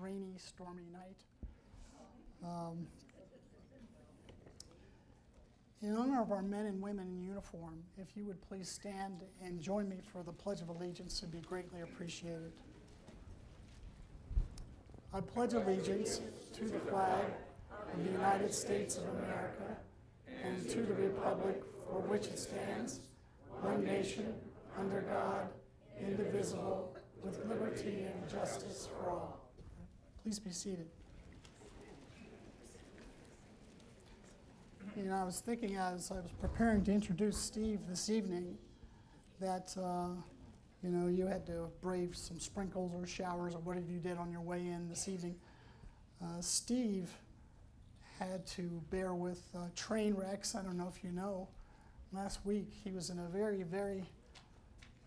rainy, stormy night. In honor of our men and women in uniform, if you would please stand and join me for the Pledge of Allegiance, it would be greatly appreciated. I pledge allegiance to the flag of the United States of America and to the republic for which it stands, one nation, under God, indivisible, with liberty and justice for all. Please be seated. You know, I was thinking as I was preparing to introduce Steve this evening that, you had to brave some sprinkles or showers or whatever you did on your way in this evening. Steve had to bear with train wrecks. I don't know if you know. Last week he was in a very, very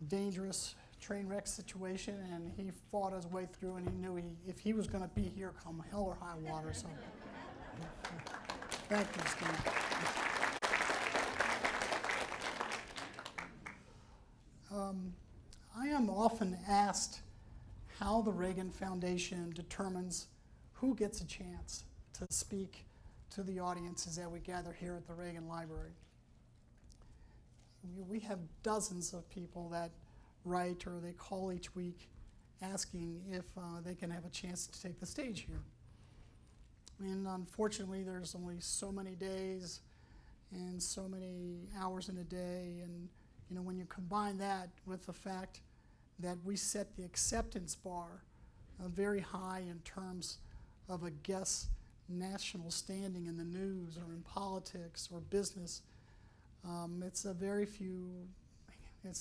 dangerous train wreck situation, and he fought his way through, and he knew if he was going to be here come hell or high water. So thank you, Steve. I am often asked how the Reagan Foundation determines who gets a chance to speak to the audiences that we gather here at the Reagan Library. We have dozens of people that write or they call each week asking if they can have a chance to take the stage here. And unfortunately, there's only so many days and so many hours in a day. And when you combine that with the fact that we set the acceptance bar very high in terms of a guest's national standing in the news or in politics or business, it's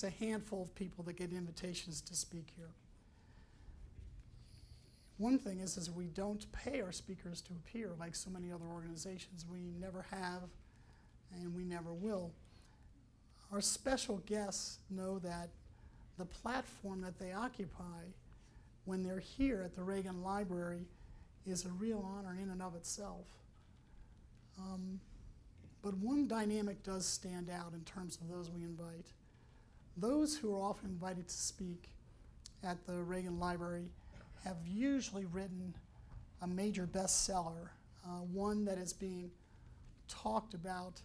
a handful of people that get invitations to speak here. One thing is we don't pay our speakers to appear like so many other organizations. We never have, and we never will. Our special guests know that the platform that they occupy when they're here at the Reagan Library is a real honor in and of itself. But one dynamic does stand out in terms of those we invite. Those who are often invited to speak at the Reagan Library have usually written a major bestseller, one that is being talked about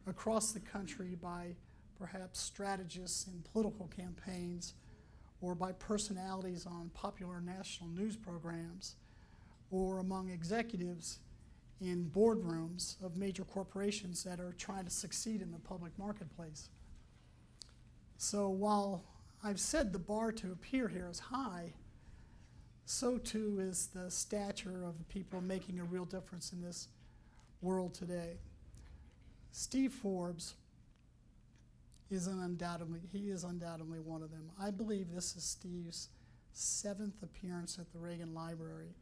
across the country by perhaps strategists in political campaigns or by personalities on popular national news programs or among executives in boardrooms of major corporations that are trying to succeed in the public marketplace. So while I've said the bar to appear here is high, so too is the stature of the people making a real difference in this world today. Steve Forbes is undoubtedly one of them. I believe this is Steve's 7th appearance at the Reagan Library.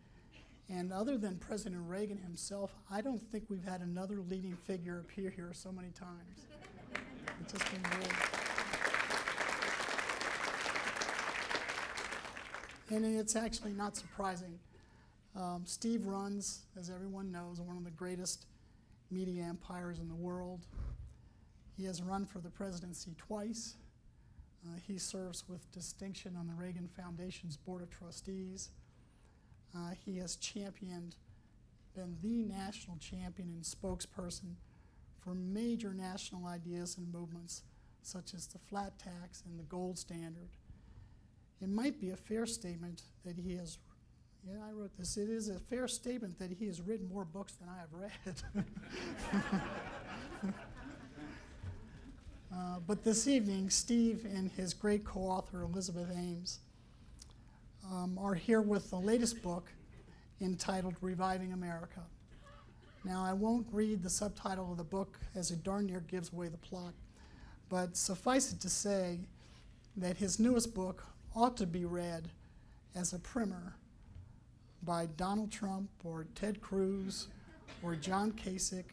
And other than President Reagan himself, I don't think we've had another leading figure appear here so many times. It's just been really... And it's actually not surprising. Steve runs, as everyone knows, one of the greatest media empires in the world. He has run for the presidency twice. He serves with distinction on the Reagan Foundation's Board of Trustees. He has been the national champion and spokesperson for major national ideas and movements such as the flat tax and the gold standard. It might be a fair statement that he has, I wrote this, it is a fair statement that he has written more books than I have read. But this evening, Steve and his great co-author, Elizabeth Ames, are here with the latest book entitled Reviving America. Now, I won't read the subtitle of the book as it darn near gives away the plot, but suffice it to say that his newest book ought to be read as a primer by Donald Trump or Ted Cruz or John Kasich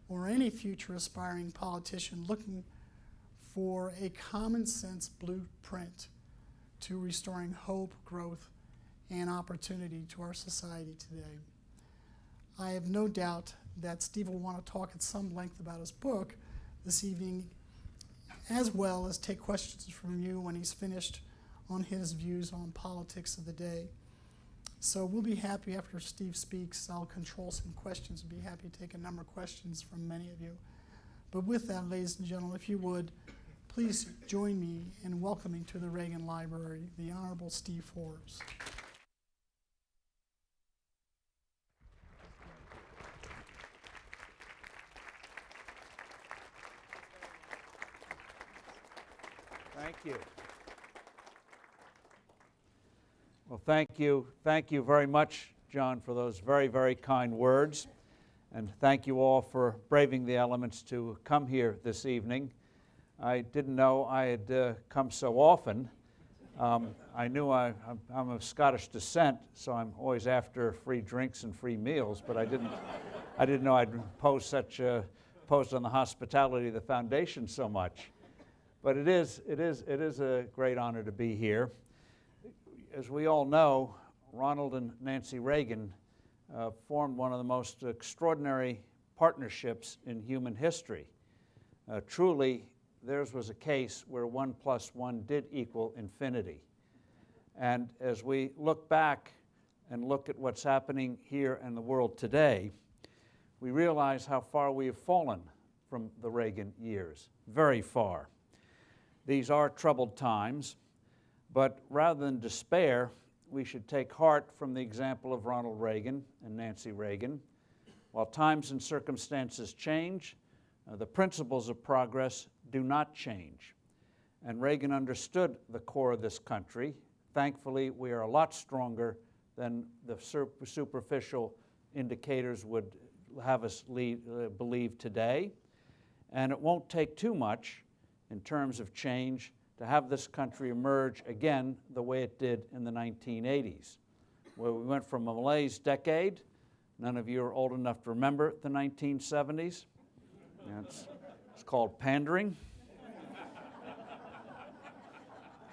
or any future aspiring politician looking for a common sense blueprint to restoring hope, growth, and opportunity to our society today. I have no doubt that Steve will want to talk at some length about his book this evening, as well as take questions from you when he's finished on his views on politics of the day. So we'll be happy after Steve speaks. I'll control some questions and be happy to take a number of questions from many of you. But with that, ladies and gentlemen, if you would, please join me in welcoming to the Reagan Library the Honorable Steve Forbes. Thank you. Well, thank you. Thank you very much, John, for those very, very kind words. And thank you all for braving the elements to come here this evening. I didn't know I had come so often. I knew I'm of Scottish descent, so I'm always after free drinks and free meals, but I didn't know I'd imposed on the hospitality of the foundation so much. But it is a great honor to be here. As we all know, Ronald and Nancy Reagan formed one of the most extraordinary partnerships in human history. Truly, theirs was a case where 1 + 1 did equal infinity. And as we look back and look at what's happening here in the world today, we realize how far we have fallen from the Reagan years, very far. These are troubled times, but rather than despair, we should take heart from the example of Ronald Reagan and Nancy Reagan. While times and circumstances change, the principles of progress do not change. And Reagan understood the core of this country. Thankfully, we are a lot stronger than the superficial indicators would have us believe today. And it won't take too much in terms of change to have this country emerge again the way it did in the 1980s, where we went from a malaise decade. None of you are old enough to remember the 1970s. It's called pandering.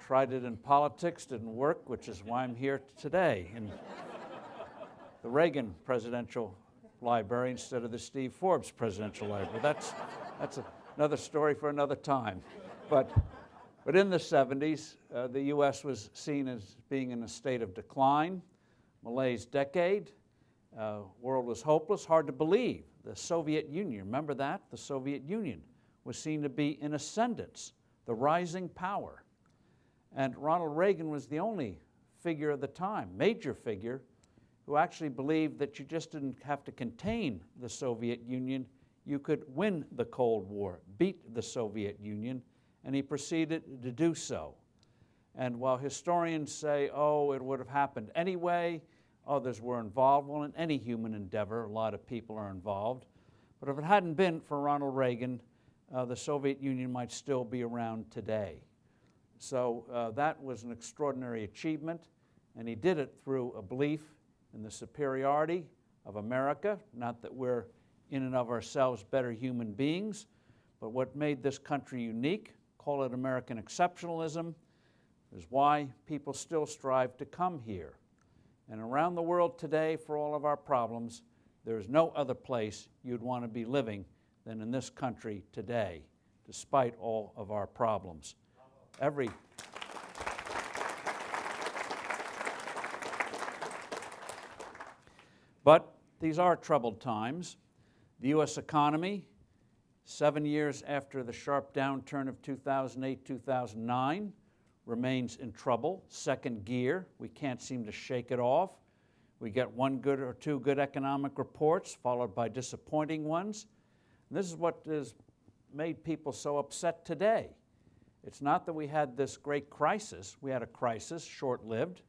Tried it in politics, didn't work, which is why I'm here today in the Reagan Presidential Library instead of the Steve Forbes Presidential Library. That's another story for another time. But in the 70s, the U.S. was seen as being in a state of decline, malaise decade. World was hopeless, hard to believe. The Soviet Union, remember that? The Soviet Union was seen to be in ascendance, the rising power. And Ronald Reagan was the only figure of the time, major figure, who actually believed that you just didn't have to contain the Soviet Union, you could win the Cold War, beat the Soviet Union, and he proceeded to do so. And while historians say, oh, it would have happened anyway, others were involved. Well, in any human endeavor, a lot of people are involved. But if it hadn't been for Ronald Reagan, the Soviet Union might still be around today. So that was an extraordinary achievement, and he did it through a belief in the superiority of America, not that we're in and of ourselves better human beings, but what made this country unique, call it American exceptionalism, is why people still strive to come here. And around the world today, for all of our problems, there is no other place you'd want to be living than in this country today, despite all of our problems. But these are troubled times. The U.S. economy, 7 years after the sharp downturn of 2008-2009, remains in trouble, second gear. We can't seem to shake it off. We get one good or two good economic reports, followed by disappointing ones. And this is what has made people so upset today. It's not that we had this great crisis. We had a crisis, short-lived,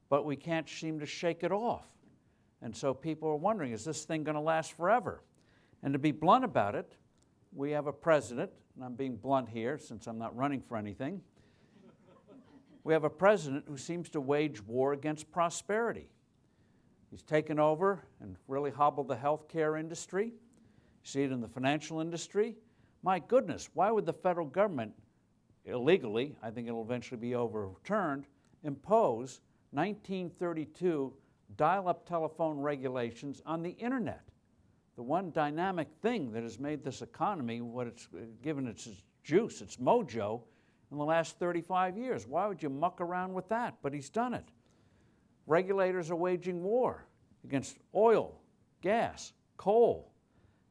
but we can't seem to shake it off. And so people are wondering, is this thing going to last forever? And to be blunt about it, we have a president, and I'm being blunt here since I'm not running for anything. We have a president who seems to wage war against prosperity. He's taken over and really hobbled the healthcare industry. You see it in the financial industry. My goodness, why would the federal government illegally, I think it'll eventually be overturned, impose 1932 dial-up telephone regulations on the internet? The one dynamic thing that has made this economy what it's given its juice, its mojo, in the last 35 years. Why would you muck around with that? But he's done it. Regulators are waging war against oil, gas, coal,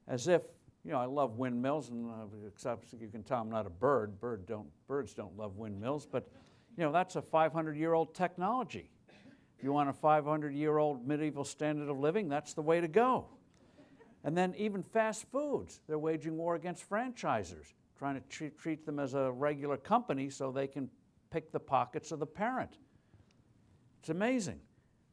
as if, you know, I love windmills, and except you can tell I'm not a bird. Birds don't love windmills, but, you know, that's a 500-year-old technology. If you want a 500-year-old medieval standard of living, that's the way to go. And then even fast foods, they're waging war against franchisers, trying to treat them as a regular company so they can pick the pockets of the parent. It's amazing.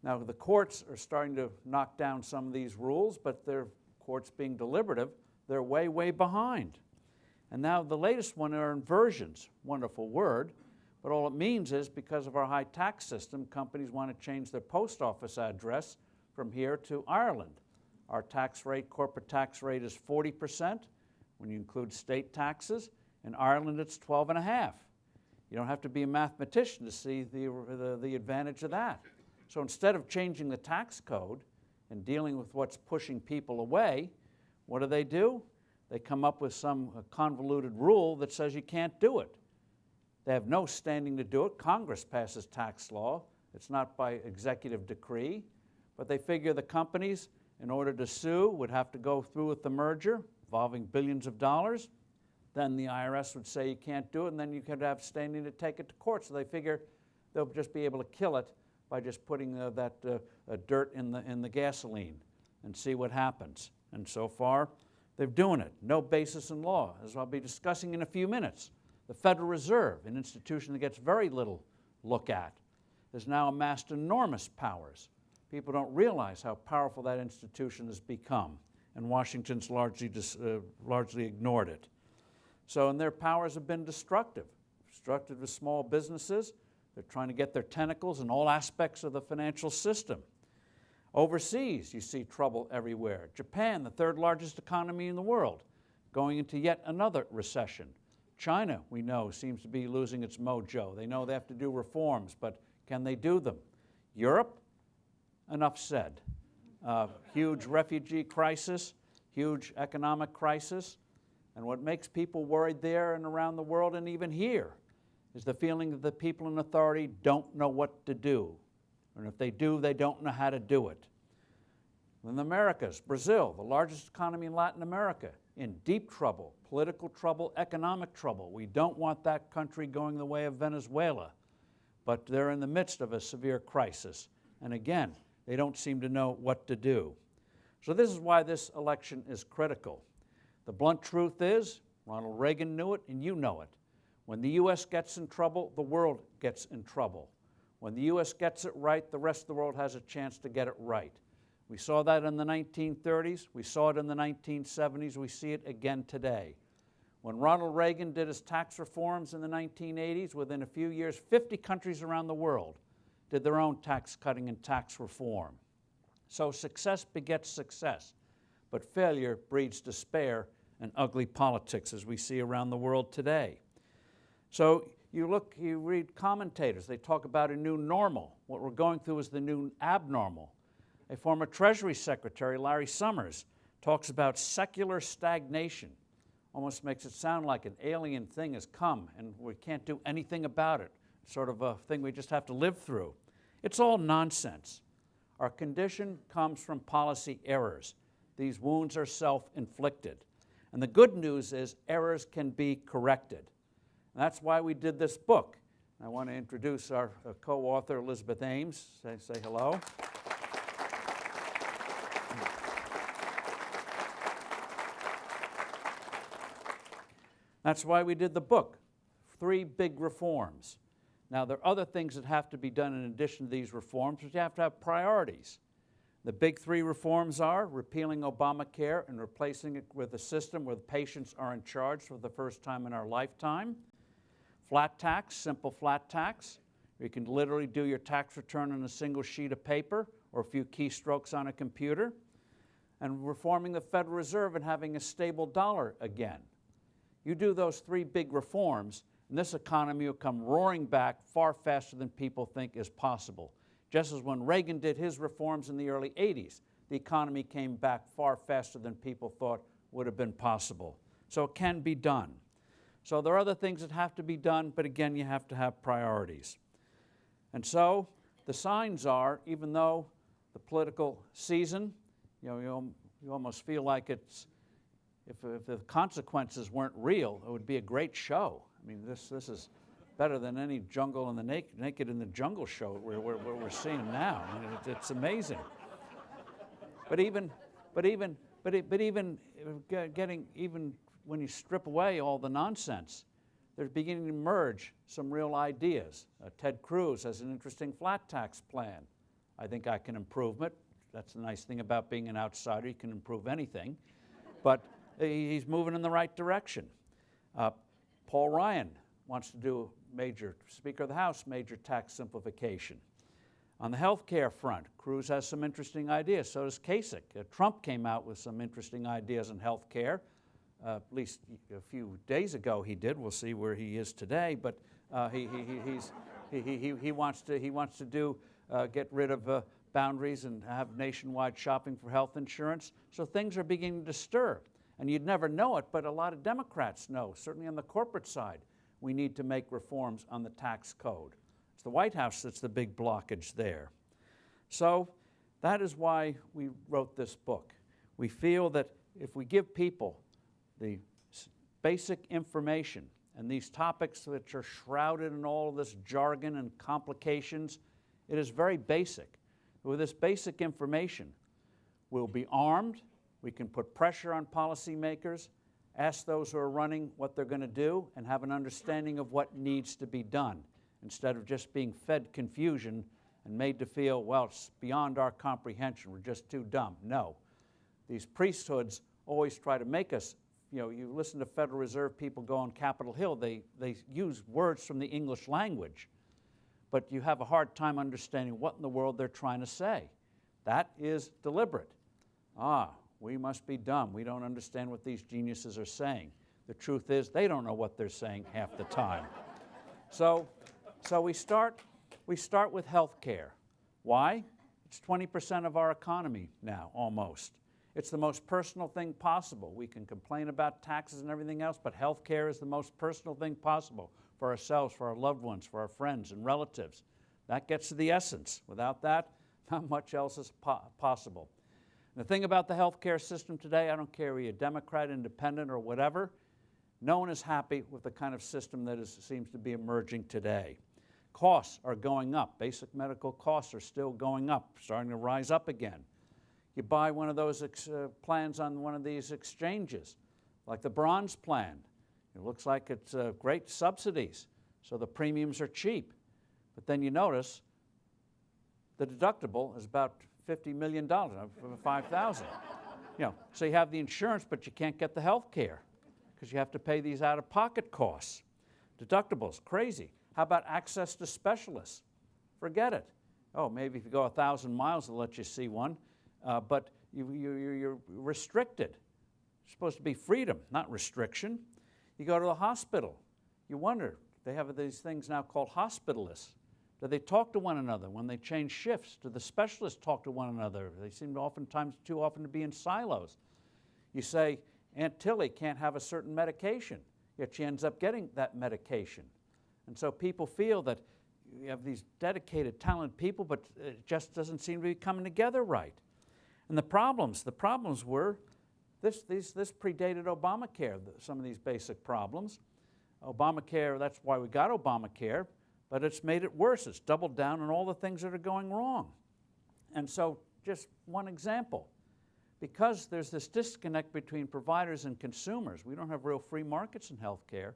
Now, the courts are starting to knock down some of these rules, but they're courts being deliberative. They're way, way behind. And now the latest one are inversions. Wonderful word. But all it means is because of our high tax system, companies want to change their post office address from here to Ireland. Our tax rate, corporate tax rate, is 40% when you include state taxes. In Ireland, it's 12.5%. You don't have to be a mathematician to see the advantage of that. So instead of changing the tax code and dealing with what's pushing people away, what do? They come up with some convoluted rule that says you can't do it. They have no standing to do it. Congress passes tax law. It's not by executive decree. But they figure the companies, in order to sue, would have to go through with the merger involving billions of dollars. Then the IRS would say you can't do it, and then you could have standing to take it to court. So they figure they'll just be able to kill it by just putting that dirt in the gasoline and see what happens. And so far, they're doing it. No basis in law, as I'll be discussing in a few minutes. The Federal Reserve, an institution that gets very little look at, has now amassed enormous powers. People don't realize how powerful that institution has become, and Washington's largely ignored it. So, and their powers have been destructive to small businesses. They're trying to get their tentacles in all aspects of the financial system. Overseas, you see trouble everywhere. Japan, the third largest economy in the world, going into yet another recession. China, we know, seems to be losing its mojo. They know they have to do reforms, but can they do them? Europe, enough said. Huge refugee crisis, huge economic crisis. And what makes people worried there and around the world and even here is the feeling that the people in authority don't know what to do. And if they do, they don't know how to do it. In the Americas, Brazil, the largest economy in Latin America, in deep trouble, political trouble, economic trouble. We don't want that country going the way of Venezuela, but they're in the midst of a severe crisis. And again, they don't seem to know what to do. So this is why this election is critical. The blunt truth is, Ronald Reagan knew it, and you know it. When the U.S. gets in trouble, the world gets in trouble. When the U.S. gets it right, the rest of the world has a chance to get it right. We saw that in the 1930s. We saw it in the 1970s. We see it again today. When Ronald Reagan did his tax reforms in the 1980s, within a few years, 50 countries around the world did their own tax cutting and tax reform. So success begets success, but failure breeds despair and ugly politics, as we see around the world today. So you read commentators, they talk about a new normal. What we're going through is the new abnormal. A former Treasury Secretary, Larry Summers, talks about secular stagnation. Almost makes it sound like an alien thing has come and we can't do anything about it. Sort of a thing we just have to live through. It's all nonsense. Our condition comes from policy errors. These wounds are self-inflicted. And the good news is errors can be corrected. And that's why we did this book. I want to introduce our co-author, Elizabeth Ames. Say hello. That's why we did the book. 3 big reforms. Now, there are other things that have to be done in addition to these reforms, but you have to have priorities. The big 3 reforms are repealing Obamacare and replacing it with a system where the patients are in charge for the first time in our lifetime. Flat tax, simple flat tax. You can literally do your tax return on a single sheet of paper or a few keystrokes on a computer. And reforming the Federal Reserve and having a stable dollar again. You do those 3 big reforms, and this economy will come roaring back far faster than people think is possible. Just as when Reagan did his reforms in the early 80s, the economy came back far faster than people thought would have been possible. So it can be done. So there are other things that have to be done, but again, you have to have priorities. And so the signs are, even though the political season, you almost feel like it's, if the consequences weren't real, it would be a great show. I mean, this is better than any Jungle and the Naked in the Jungle show we're seeing now. I mean, it's amazing. But even when you strip away all the nonsense, there's beginning to emerge some real ideas. Ted Cruz has an interesting flat tax plan. I think I can improve it. That's the nice thing about being an outsider. You can improve anything. But he's moving in the right direction. Paul Ryan wants to do Speaker of the House, major tax simplification. On the health care front, Cruz has some interesting ideas. So does Kasich. Trump came out with some interesting ideas on health care. At least a few days ago he did. We'll see where he is today. But he wants to get rid of boundaries and have nationwide shopping for health insurance. So things are beginning to stir. And you'd never know it, but a lot of Democrats know, certainly on the corporate side, we need to make reforms on the tax code. It's the White House that's the big blockage there. So that is why we wrote this book. We feel that if we give people the basic information and these topics which are shrouded in all of this jargon and complications, it is very basic. With this basic information, we'll be armed, we can put pressure on policymakers, ask those who are running what they're going to do, and have an understanding of what needs to be done, instead of just being fed confusion and made to feel, well, it's beyond our comprehension, we're just too dumb. No. These priesthoods always try to make us, you listen to Federal Reserve people go on Capitol Hill, they use words from the English language, but you have a hard time understanding what in the world they're trying to say. That is deliberate. We must be dumb. We don't understand what these geniuses are saying. The truth is, they don't know what they're saying half the time. So we start with health care. Why? It's 20% of our economy now, almost. It's the most personal thing possible. We can complain about taxes and everything else, but health care is the most personal thing possible for ourselves, for our loved ones, for our friends and relatives. That gets to the essence. Without that, not much else is possible. The thing about the healthcare system today, I don't care whether you're Democrat, Independent, or whatever, no one is happy with the kind of system that seems to be emerging today. Costs are going up. Basic medical costs are still going up, starting to rise up again. You buy one of those plans on one of these exchanges, like the Bronze Plan. It looks like it's great subsidies, so the premiums are cheap. But then you notice the deductible is about $50 million, $5,000. So you have the insurance, but you can't get the health care because you have to pay these out-of-pocket costs. Deductibles, crazy. How about access to specialists? Forget it. Maybe if you go 1,000 miles, they'll let you see one, but you're restricted. It's supposed to be freedom, not restriction. You go to the hospital. You wonder, they have these things now called hospitalists. Do they talk to one another when they change shifts? Do the specialists talk to one another? They seem to too often to be in silos. You say, Aunt Tilly can't have a certain medication, yet she ends up getting that medication. And so people feel that you have these dedicated, talented people, but it just doesn't seem to be coming together right. And the problems were, this predated Obamacare, some of these basic problems. Obamacare, that's why we got Obamacare, but it's made it worse. It's doubled down on all the things that are going wrong. And so just one example. Because there's this disconnect between providers and consumers, we don't have real free markets in health care,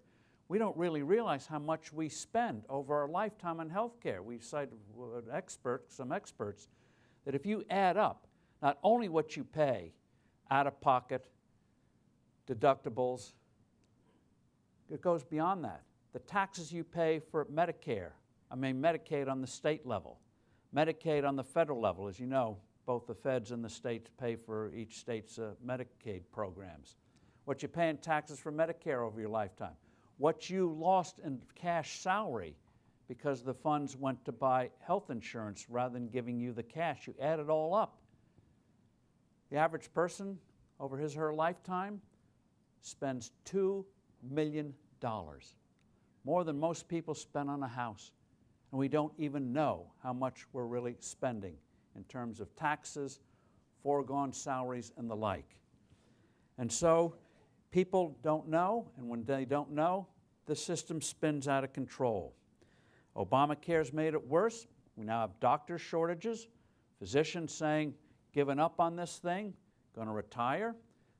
we don't really realize how much we spend over our lifetime on health care. We cited some experts, that if you add up not only what you pay out of pocket, deductibles, it goes beyond that. The taxes you pay for Medicaid on the state level, Medicaid on the federal level. As you know, both the feds and the states pay for each state's Medicaid programs. What you pay in taxes for Medicare over your lifetime. What you lost in cash salary because the funds went to buy health insurance rather than giving you the cash. You add it all up. The average person over his or her lifetime spends $2 million. More than most people spend on a house. and we don't even know how much we're really spending in terms of taxes, foregone salaries, and the like. And so people don't know, and when they don't know, the system spins out of control. Obamacare's made it worse. We now have doctor shortages, physicians saying, giving up on this thing, going to retire.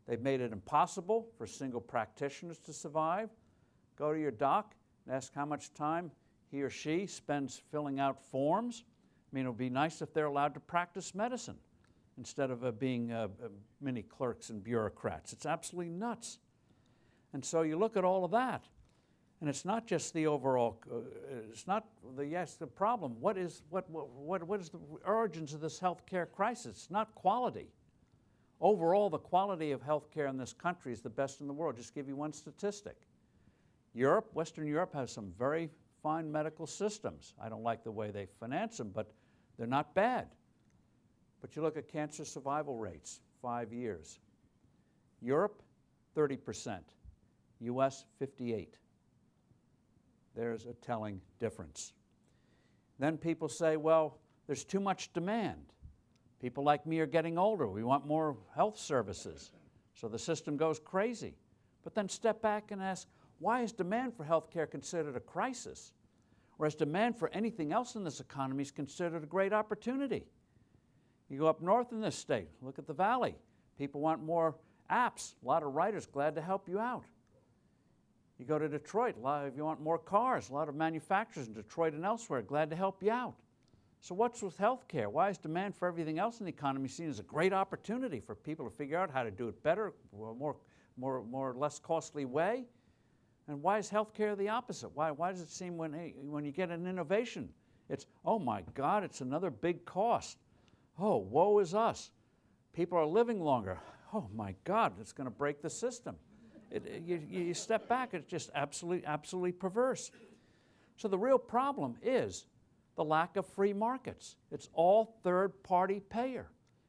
They've made it impossible for single practitioners to survive. Go to your doc and ask how much time he or she spends filling out forms. I mean, it would be nice if they're allowed to practice medicine instead of being mini clerks and bureaucrats. It's absolutely nuts. And so you look at all of that, and it's not just the overall, it's not the problem. What is the origins of this healthcare crisis? It's not quality. Overall, the quality of healthcare in this country is the best in the world. Just give you one statistic. Europe, Western Europe, has some very fine medical systems. I don't like the way they finance them, but they're not bad. But you look at cancer survival rates, 5 years. Europe, 30%. US, 58%. There's a telling difference. Then people say, well, there's too much demand. People like me are getting older. We want more health services. So the system goes crazy. But then step back and ask, why is demand for health care considered a crisis? Whereas demand for anything else in this economy is considered a great opportunity. You go up north in this state, look at the valley. People want more apps. A lot of writers glad to help you out. You go to Detroit, if you want more cars, a lot of manufacturers in Detroit and elsewhere glad to help you out. So what's with health care? Why is demand for everything else in the economy seen as a great opportunity for people to figure out how to do it better, more less costly way? And why is health care the opposite? Why does it seem when you get an innovation, it's, oh my God, it's another big cost. Oh, woe is us. People are living longer. Oh my God, it's going to break the system. You step back, it's just absolutely perverse. So the real problem is the lack of free markets. It's all third-party payer.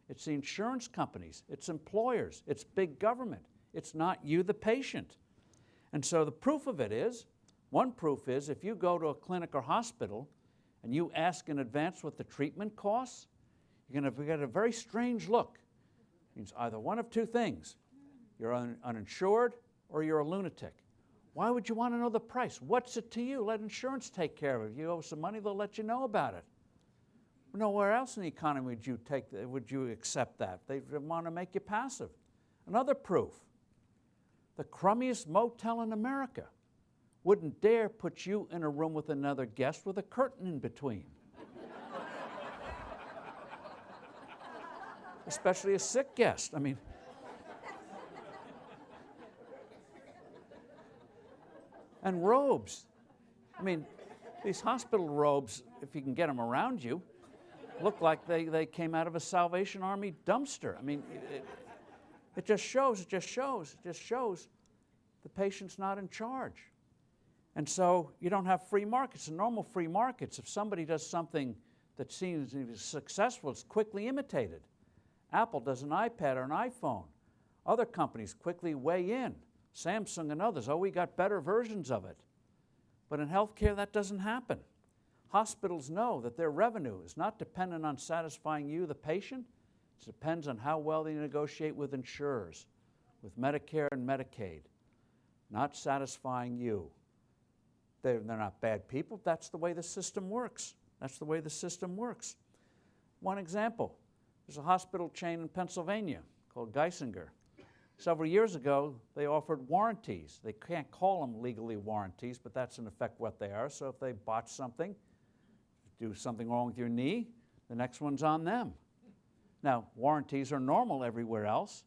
It's the insurance companies, it's employers, it's big government. It's not you, the patient. And so the proof of it is, one proof is if you go to a clinic or hospital and you ask in advance what the treatment costs, you're going to get a very strange look. It means either one of two things. You're uninsured or you're a lunatic. Why would you want to know the price? What's it to you? Let insurance take care of it. If you owe some money, they'll let you know about it. Nowhere else in the economy would you accept that. They want to make you passive. Another proof. The crummiest motel in America wouldn't dare put you in a room with another guest with a curtain in between. Especially a sick guest. I mean, and robes. I mean, these hospital robes, if you can get them around you, look like they came out of a Salvation Army dumpster. I mean, it just shows the patient's not in charge. And so you don't have free markets. In normal free markets, if somebody does something that seems successful, it's quickly imitated. Apple does an iPad or an iPhone. Other companies quickly weigh in. Samsung and others, we got better versions of it. But in healthcare, that doesn't happen. Hospitals know that their revenue is not dependent on satisfying you, the patient. It depends on how well they negotiate with insurers, with Medicare and Medicaid, not satisfying you. They're not bad people. That's the way the system works. That's the way the system works. One example, there's a hospital chain in Pennsylvania called Geisinger. Several years ago, they offered warranties. They can't call them legally warranties, but that's in effect what they are. So if they botch something, do something wrong with your knee, the next one's on them. Now, warranties are normal everywhere else,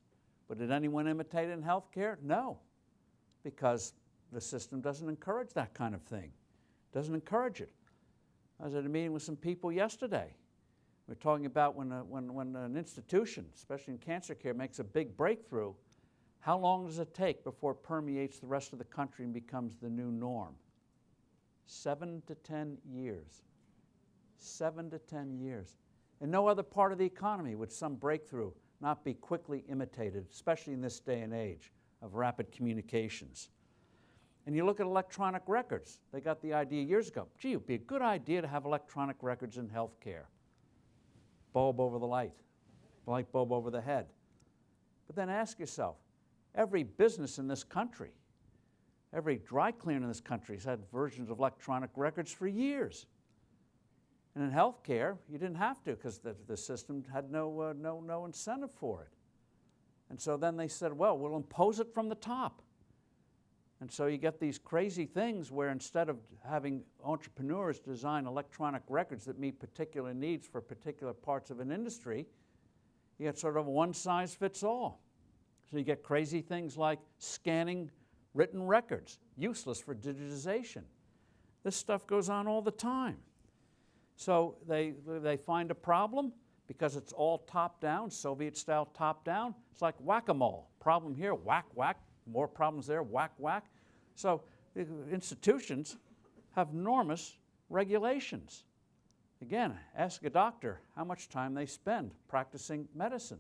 but did anyone imitate it in healthcare? No, because the system doesn't encourage that kind of thing. It doesn't encourage it. I was at a meeting with some people yesterday. We were talking about when an institution, especially in cancer care, makes a big breakthrough, how long does it take before it permeates the rest of the country and becomes the new norm? 7 to 10 years. 7 to 10 years. In no other part of the economy would some breakthrough not be quickly imitated, especially in this day and age of rapid communications. And you look at electronic records. They got the idea years ago, gee, it would be a good idea to have electronic records in healthcare. Bulb over the light bulb over the head. But then ask yourself, every business in this country, every dry cleaner in this country has had versions of electronic records for years. And in healthcare, you didn't have to because the system had no incentive for it. And so then they said, well, we'll impose it from the top. And so you get these crazy things where instead of having entrepreneurs design electronic records that meet particular needs for particular parts of an industry, you get sort of a one-size-fits-all. So you get crazy things like scanning written records, useless for digitization. This stuff goes on all the time. So they find a problem because it's all top-down, Soviet-style top-down. It's like whack-a-mole. Problem here, whack, whack. More problems there, whack, whack. So the institutions have enormous regulations. Again, ask a doctor how much time they spend practicing medicine.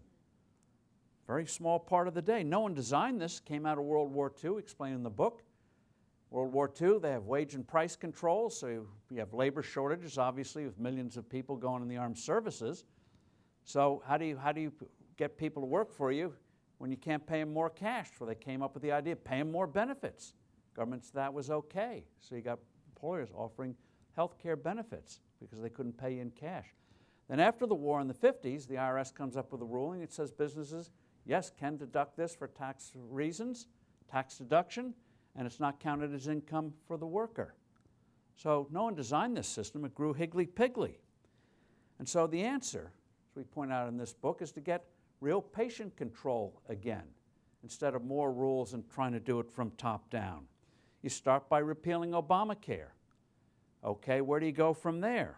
Very small part of the day. No one designed this. Came out of World War II, explained in the book. World War II, they have wage and price controls, so you have labor shortages, obviously, with millions of people going in the armed services. So how do you get people to work for you when you can't pay them more cash? Well, they came up with the idea of paying more benefits. Governments, that was okay. So you got employers offering health care benefits because they couldn't pay you in cash. Then after the war in the 50s, the IRS comes up with a ruling that says businesses, yes, can deduct this for tax reasons, tax deduction, and it's not counted as income for the worker. So no one designed this system. It grew higgly-piggly. And so the answer, as we point out in this book, is to get real patient control again, instead of more rules and trying to do it from top down. You start by repealing Obamacare. Okay, where do you go from there?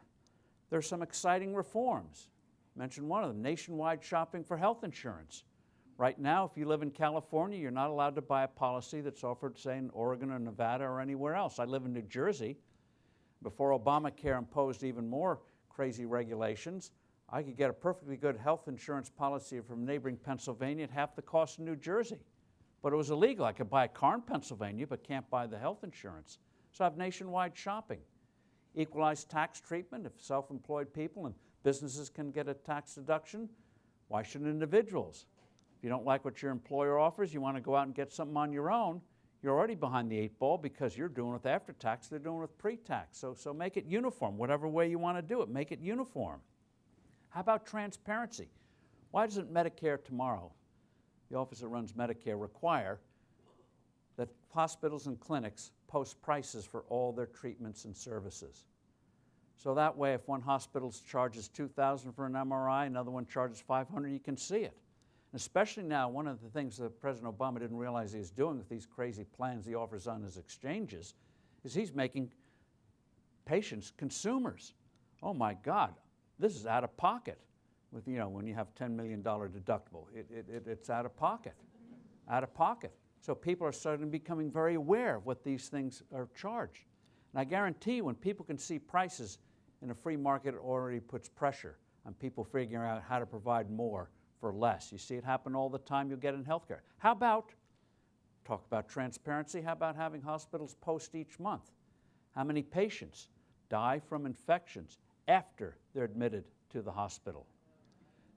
There's some exciting reforms. Mention one of them, nationwide shopping for health insurance. Right now, if you live in California, you're not allowed to buy a policy that's offered, say, in Oregon or Nevada or anywhere else. I live in New Jersey. Before Obamacare imposed even more crazy regulations, I could get a perfectly good health insurance policy from neighboring Pennsylvania at half the cost in New Jersey. But it was illegal. I could buy a car in Pennsylvania, but can't buy the health insurance. So I have nationwide shopping. Equalized tax treatment. If self-employed people and businesses can get a tax deduction, why shouldn't individuals? If you don't like what your employer offers, you want to go out and get something on your own, you're already behind the 8 ball because you're doing it with after tax, they're doing it with pre-tax. So make it uniform. Whatever way you want to do it, make it uniform. How about transparency? Why doesn't Medicare tomorrow, the office that runs Medicare, require that hospitals and clinics post prices for all their treatments and services? So that way, if one hospital charges $2,000 for an MRI, another one charges $500, you can see it. And especially now, one of the things that President Obama didn't realize he was doing with these crazy plans he offers on his exchanges is he's making patients consumers. Oh my God, this is out of pocket. With, when you have $10 million deductible, it's out of pocket, out of pocket. So people are starting becoming very aware of what these things are charged. And I guarantee when people can see prices in a free market, it already puts pressure on people figuring out how to provide more for less. You see it happen all the time you'll get in healthcare. How about, talk about transparency, how about having hospitals post each month? How many patients die from infections after they're admitted to the hospital?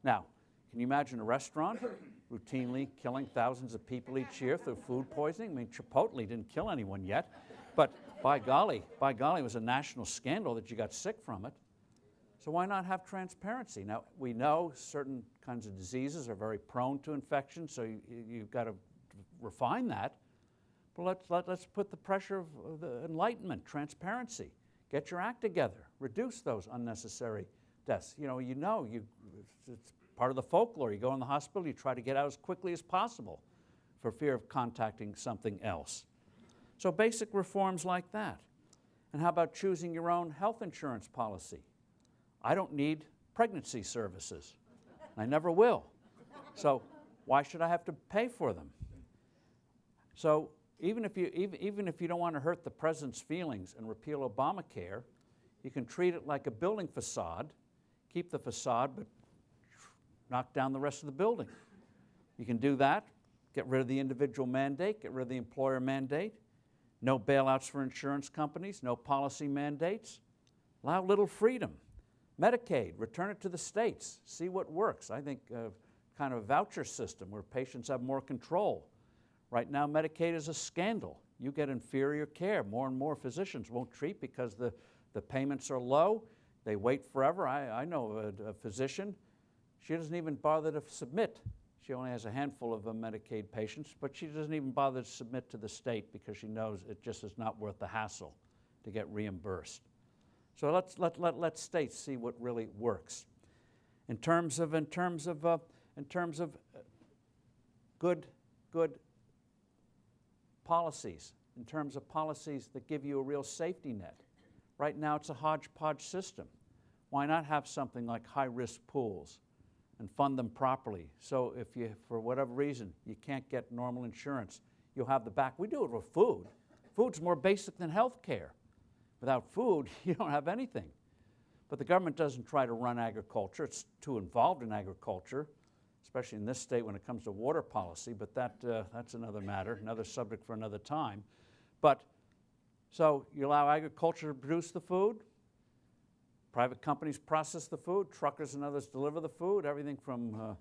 Now, can you imagine a restaurant routinely killing thousands of people each year through food poisoning? I mean, Chipotle didn't kill anyone yet, but by golly, it was a national scandal that you got sick from it. So why not have transparency? Now, we know certain kinds of diseases are very prone to infection, so you've got to refine that. But let's put the pressure of the enlightenment, transparency. Get your act together. Reduce those unnecessary deaths. It's part of the folklore. You go in the hospital, you try to get out as quickly as possible for fear of contacting something else. So basic reforms like that. And how about choosing your own health insurance policy? I don't need pregnancy services. I never will. So why should I have to pay for them? So even if you don't want to hurt the president's feelings and repeal Obamacare, you can treat it like a building facade, keep the facade, but knock down the rest of the building. You can do that, get rid of the individual mandate, get rid of the employer mandate, No bailouts for insurance companies, no policy mandates. Allow little freedom. Medicaid, return it to the states, see what works. I think kind of a voucher system where patients have more control. Right now, Medicaid is a scandal. You get inferior care. More and more physicians won't treat because the payments are low. They wait forever. I know a physician, she doesn't even bother to submit. She only has a handful of Medicaid patients, but she doesn't even bother to submit to the state because she knows it just is not worth the hassle to get reimbursed. So let states see what really works. In terms of good policies, in terms of policies that give you a real safety net. Right now it's a hodgepodge system. Why not have something like high-risk pools and fund them properly? So if you, for whatever reason, you can't get normal insurance, you'll have the back. We do it with food. Food's more basic than health care. Without food, you don't have anything. But the government doesn't try to run agriculture. It's too involved in agriculture, especially in this state when it comes to water policy, but that's another matter, another subject for another time. But so you allow agriculture to produce the food, private companies process the food, truckers and others deliver the food, everything from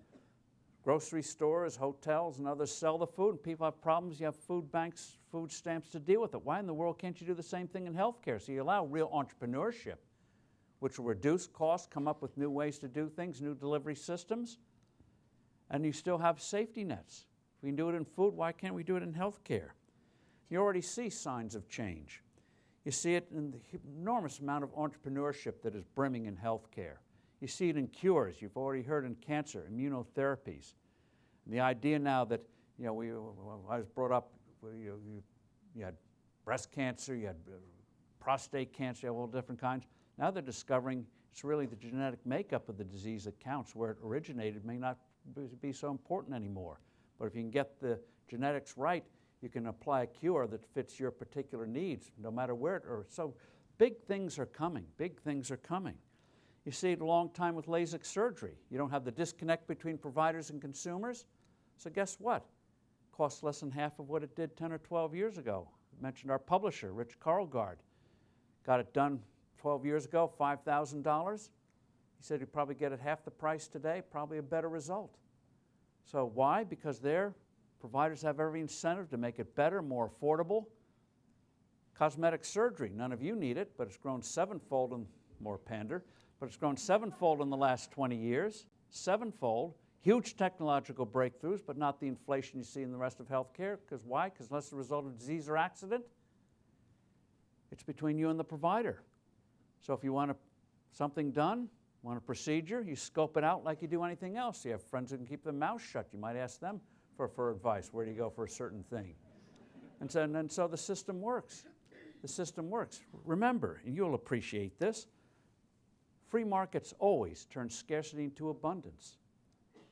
grocery stores, hotels, and others sell the food, and people have problems. You have food banks, food stamps to deal with it. Why in the world can't you do the same thing in healthcare? So you allow real entrepreneurship, which will reduce costs, come up with new ways to do things, new delivery systems, and you still have safety nets. If we can do it in food, why can't we do it in healthcare? You already see signs of change. You see it in the enormous amount of entrepreneurship that is brimming in healthcare. You see it in cures. You've already heard in cancer, immunotherapies. And the idea now that, you know, I was brought up, you had breast cancer, you had prostate cancer, you have all different kinds. Now they're discovering it's really the genetic makeup of the disease that counts. Where it originated may not be so important anymore. But if you can get the genetics right, you can apply a cure that fits your particular needs, no matter where it is. So big things are coming. Big things are coming. You see it a long time with LASIK surgery. You don't have the disconnect between providers and consumers. So guess what? It costs less than half of what it did 10 or 12 years ago. I mentioned our publisher, Rich Karlgaard. Got it done 12 years ago, $5,000. He said he'd probably get it half the price today, probably a better result. So why? Because their providers have every incentive to make it better, more affordable. Cosmetic surgery, none of you need it, but it's grown sevenfold in more pander. But it's grown sevenfold in the last 20 years, sevenfold. Huge technological breakthroughs, but not the inflation you see in the rest of healthcare. Because why? Because unless the result of disease or accident, it's between you and the provider. So if you want something done, want a procedure, you scope it out like you do anything else. You have friends who can keep their mouth shut. You might ask them for advice. Where do you go for a certain thing? And so the system works. The system works. Remember, and you'll appreciate this, free markets always turn scarcity into abundance.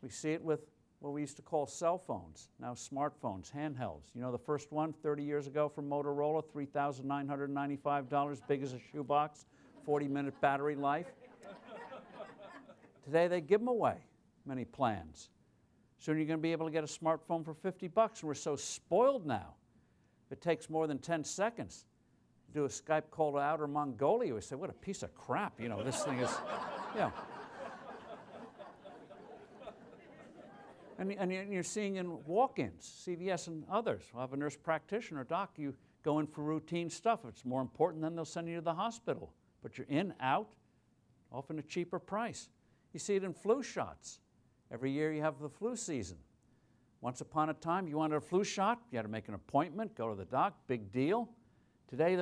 We see it with what we used to call cell phones, now smartphones, handhelds. You know the first one, 30 years ago from Motorola, $3,995, big as a shoebox, 40-minute battery life. Today they give them away, many plans. Soon you're going to be able to get a smartphone for $50, and we're so spoiled now. If it takes more than 10 seconds, do a Skype call to Outer Mongolia, we say, what a piece of crap, you know, this thing is, yeah. And you're seeing in walk-ins, CVS and others. We'll have a nurse practitioner, doc, you go in for routine stuff. If it's more important, then they'll send you to the hospital. But you're in, out, often a cheaper price. You see it in flu shots. Every year you have the flu season. Once upon a time, you wanted a flu shot, you had to make an appointment, go to the doc, big deal. Today,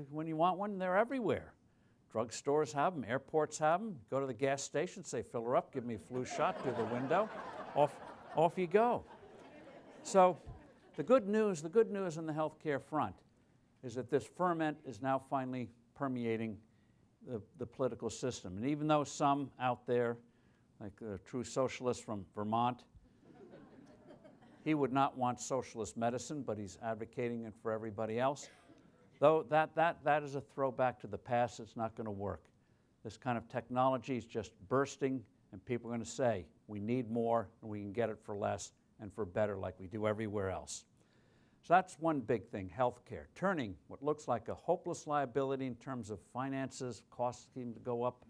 when you want one, they're everywhere. Drugstores have them, airports have them. Go to the gas station, say, fill her up, give me a flu shot through the window. Off you go. So the good news on the healthcare front is that this ferment is now finally permeating the political system. And even though some out there, like a true socialist from Vermont, he would not want socialist medicine, but he's advocating it for everybody else. Though that is a throwback to the past. It's not going to work. This kind of technology is just bursting, and people are going to say, we need more, and we can get it for less and for better like we do everywhere else. So that's one big thing, healthcare, turning what looks like a hopeless liability in terms of finances, costs seem to go up,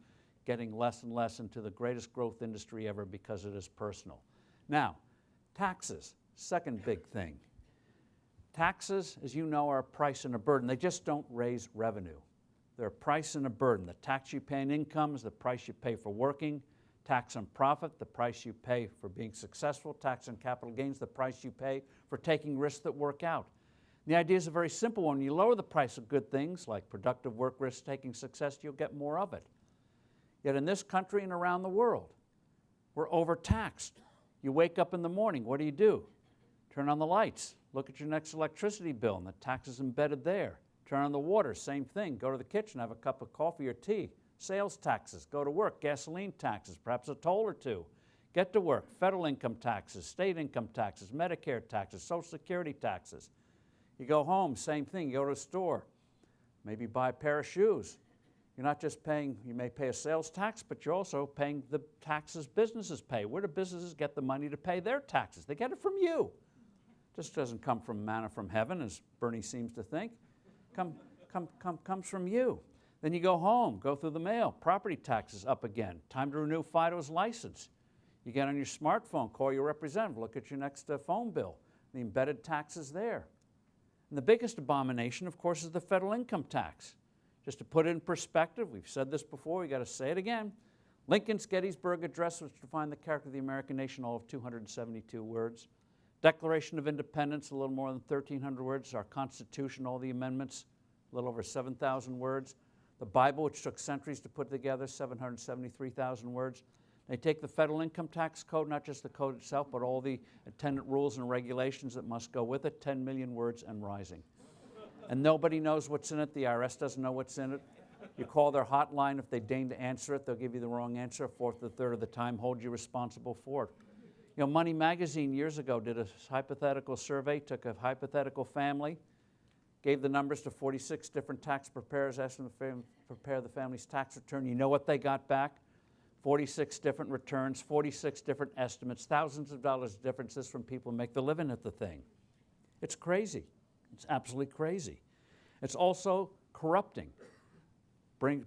getting less and less into the greatest growth industry ever because it is personal. Now, taxes, second big thing. Taxes, as you know, are a price and a burden. They just don't raise revenue. They're a price and a burden. The tax you pay on income is the price you pay for working. Tax on profit, the price you pay for being successful. Tax on capital gains, the price you pay for taking risks that work out. And the idea is a very simple one. You lower the price of good things like productive work, risk-taking success, you'll get more of it. Yet in this country and around the world, we're overtaxed. You wake up in the morning, what do? Turn on the lights, look at your next electricity bill, and the tax is embedded there. Turn on the water, same thing. Go to the kitchen, have a cup of coffee or tea. Sales taxes, go to work, gasoline taxes, perhaps a toll or two. Get to work, federal income taxes, state income taxes, Medicare taxes, Social Security taxes. You go home, same thing. You go to a store, maybe buy a pair of shoes. You're not just paying, you may pay a sales tax, but you're also paying the taxes businesses pay. Where do businesses get the money to pay their taxes? They get it from you. Just doesn't come from manna from heaven, as Bernie seems to think. Comes from you. Then you go home, go through the mail, property taxes up again. Time to renew Fido's license. You get on your smartphone, call your representative, look at your next phone bill, the embedded taxes there. And the biggest abomination, of course, is the federal income tax. Just to put it in perspective, we've said this before, we've got to say it again. Lincoln's Gettysburg Address, which defined the character of the American nation, all of 272 words. Declaration of Independence, a little more than 1,300 words. Our Constitution, all the amendments, a little over 7,000 words. The Bible, which took centuries to put together, 773,000 words. They take the federal income tax code, not just the code itself, but all the attendant rules and regulations that must go with it, 10 million words and rising. And nobody knows what's in it. The IRS doesn't know what's in it. You call their hotline. If they deign to answer it, they'll give you the wrong answer a fourth or a third of the time, hold you responsible for it. You know, Money Magazine years ago did a hypothetical survey, took a hypothetical family, gave the numbers to 46 different tax preparers, asked them to prepare the family's tax return. You know what they got back? 46 different returns, 46 different estimates, thousands of dollars differences from people who make the living at the thing. It's crazy. It's absolutely crazy. It's also corrupting.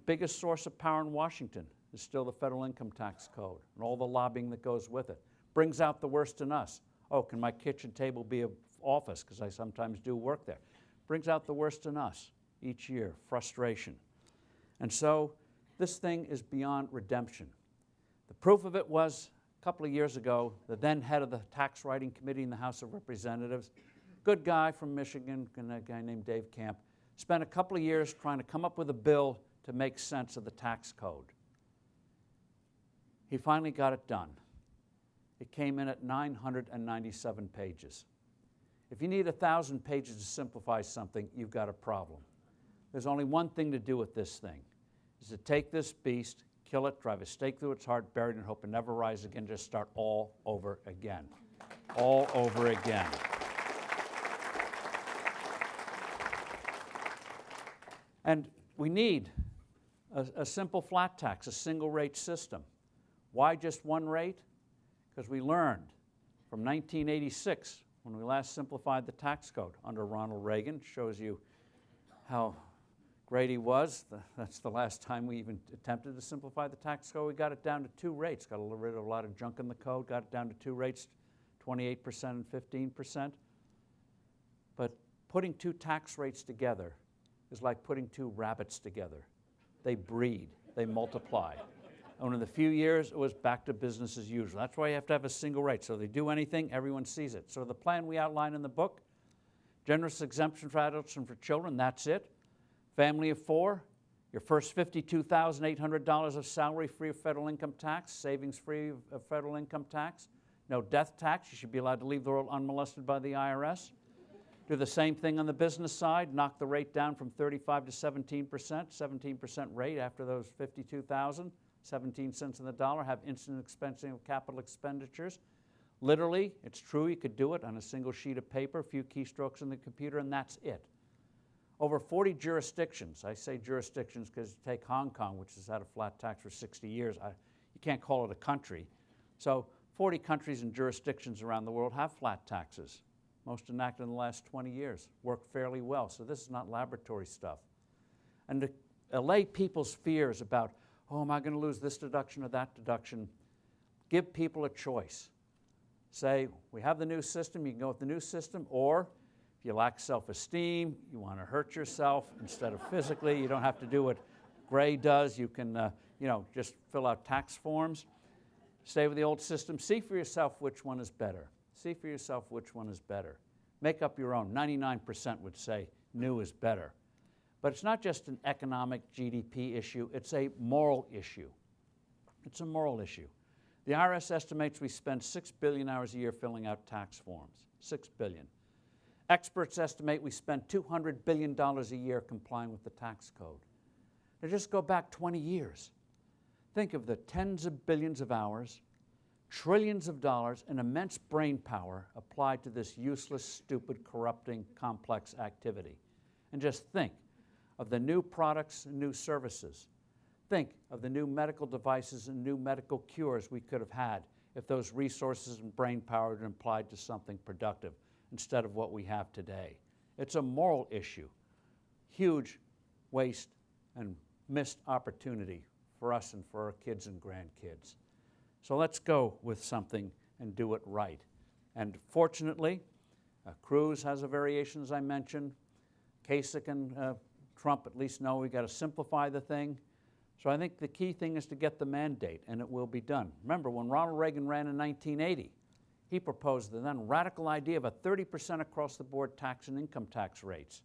Biggest source of power in Washington is still the federal income tax code and all the lobbying that goes with it. Brings out the worst in us. Oh, can my kitchen table be an office? Because I sometimes do work there. Brings out the worst in us each year, frustration. And so this thing is beyond redemption. The proof of it was a couple of years ago, the then head of the tax writing committee in the House of Representatives, good guy from Michigan, a guy named Dave Camp, spent a couple of years trying to come up with a bill to make sense of the tax code. He finally got it done. It came in at 997 pages. If you need 1,000 pages to simplify something, you've got a problem. There's only one thing to do with this thing, is to take this beast, kill it, drive a stake through its heart, bury it, and hope it never rise again, just start all over again. All over again. And we need a simple flat tax, a single rate system. Why just one rate? Because we learned from 1986, when we last simplified the tax code under Ronald Reagan, shows you how great he was. That's the last time we even attempted to simplify the tax code. We got it down to 2 rates, got rid of a lot of junk in the code, got it down to 2 rates, 28% and 15%. But putting 2 tax rates together is like putting 2 rabbits together. They breed, they multiply. And in a few years, it was back to business as usual. That's why you have to have a single rate. So they do anything, everyone sees it. So the plan we outline in the book, generous exemption for adults and for children, that's it. Family of 4, your first $52,800 of salary free of federal income tax, savings free of federal income tax. No death tax. You should be allowed to leave the world unmolested by the IRS. Do the same thing on the business side. Knock the rate down from 35 to 17%, 17% rate after those $52,000. 17 cents on the dollar, have instant expensing of capital expenditures. Literally, it's true, you could do it on a single sheet of paper, a few keystrokes in the computer, and that's it. Over 40 jurisdictions, I say jurisdictions because take Hong Kong, which has had a flat tax for 60 years, you can't call it a country. So 40 countries and jurisdictions around the world have flat taxes. most enacted in the last 20 years, work fairly well. So this is not laboratory stuff. And to allay people's fears about, oh, am I going to lose this deduction or that deduction, give people a choice. Say, we have the new system, you can go with the new system, or if you lack self-esteem, you want to hurt yourself instead of physically, you don't have to do what Gray does. You can, just fill out tax forms. Stay with the old system. See for yourself which one is better. See for yourself which one is better. Make up your own. 99% would say new is better. But it's not just an economic GDP issue, it's a moral issue. It's a moral issue. The IRS estimates we spend 6 billion hours a year filling out tax forms. 6 billion. Experts estimate we spend $200 billion a year complying with the tax code. Now just go back 20 years. Think of the tens of billions of hours, trillions of dollars, and immense brain power applied to this useless, stupid, corrupting, complex activity. And just think of the new products and new services. Think of the new medical devices and new medical cures we could have had if those resources and brain power had been applied to something productive instead of what we have today. It's a moral issue. Huge waste and missed opportunity for us and for our kids and grandkids. So let's go with something and do it right. And fortunately, Cruz has a variation, as I mentioned. Kasich and Trump at least know we've got to simplify the thing. So I think the key thing is to get the mandate, and it will be done. Remember, when Ronald Reagan ran in 1980, he proposed the then radical idea of a 30% across-the-board tax and income tax rates.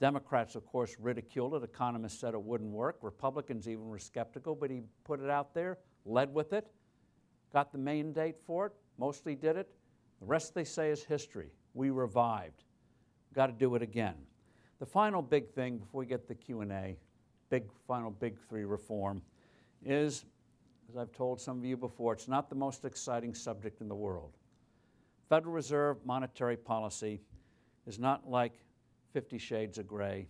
Democrats, of course, ridiculed it. Economists said it wouldn't work. Republicans even were skeptical, but he put it out there, led with it, got the mandate for it, mostly did it. The rest, they say, is history. We revived. Got to do it again. The final big thing before we get the Q&A, final big three reform, is, as I've told some of you before, it's not the most exciting subject in the world. Federal Reserve monetary policy is not like 50 Shades of Gray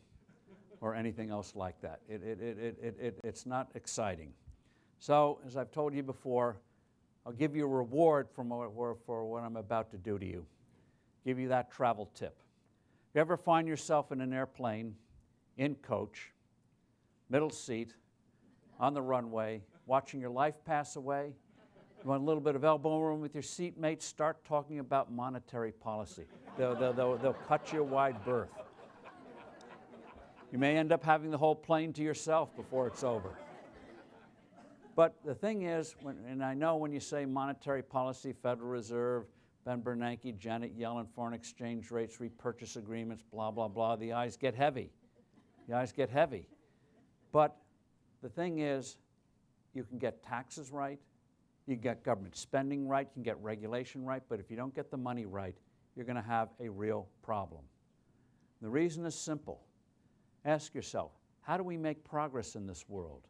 or anything else like that. It's not exciting. So, as I've told you before, I'll give you a reward for what I'm about to do to you. Give you that travel tip. If you ever find yourself in an airplane, in coach, middle seat, on the runway, watching your life pass away, you want a little bit of elbow room with your seatmates, start talking about monetary policy. They'll cut you a wide berth. You may end up having the whole plane to yourself before it's over. But the thing is, and I know when you say monetary policy, Federal Reserve, Ben Bernanke, Janet Yellen, foreign exchange rates, repurchase agreements, blah, blah, blah, the eyes get heavy. The eyes get heavy. But the thing is, you can get taxes right, you can get government spending right, you can get regulation right, but if you don't get the money right, you're going to have a real problem. The reason is simple. Ask yourself, how do we make progress in this world?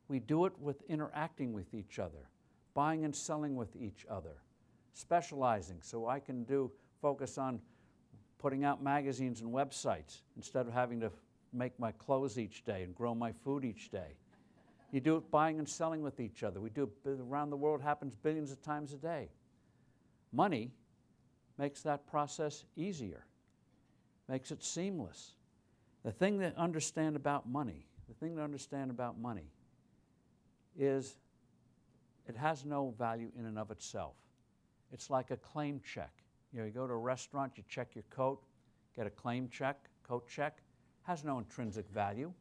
We do it with interacting with each other, buying and selling with each other, specializing so I can focus on putting out magazines and websites instead of having to make my clothes each day and grow my food each day. You do it buying and selling with each other. We do it around the world, happens billions of times a day. Money makes that process easier, makes it seamless. The thing to understand about money is it has no value in and of itself. It's like a claim check. You go to a restaurant, you check your coat, get a claim check, coat check. Has no intrinsic value,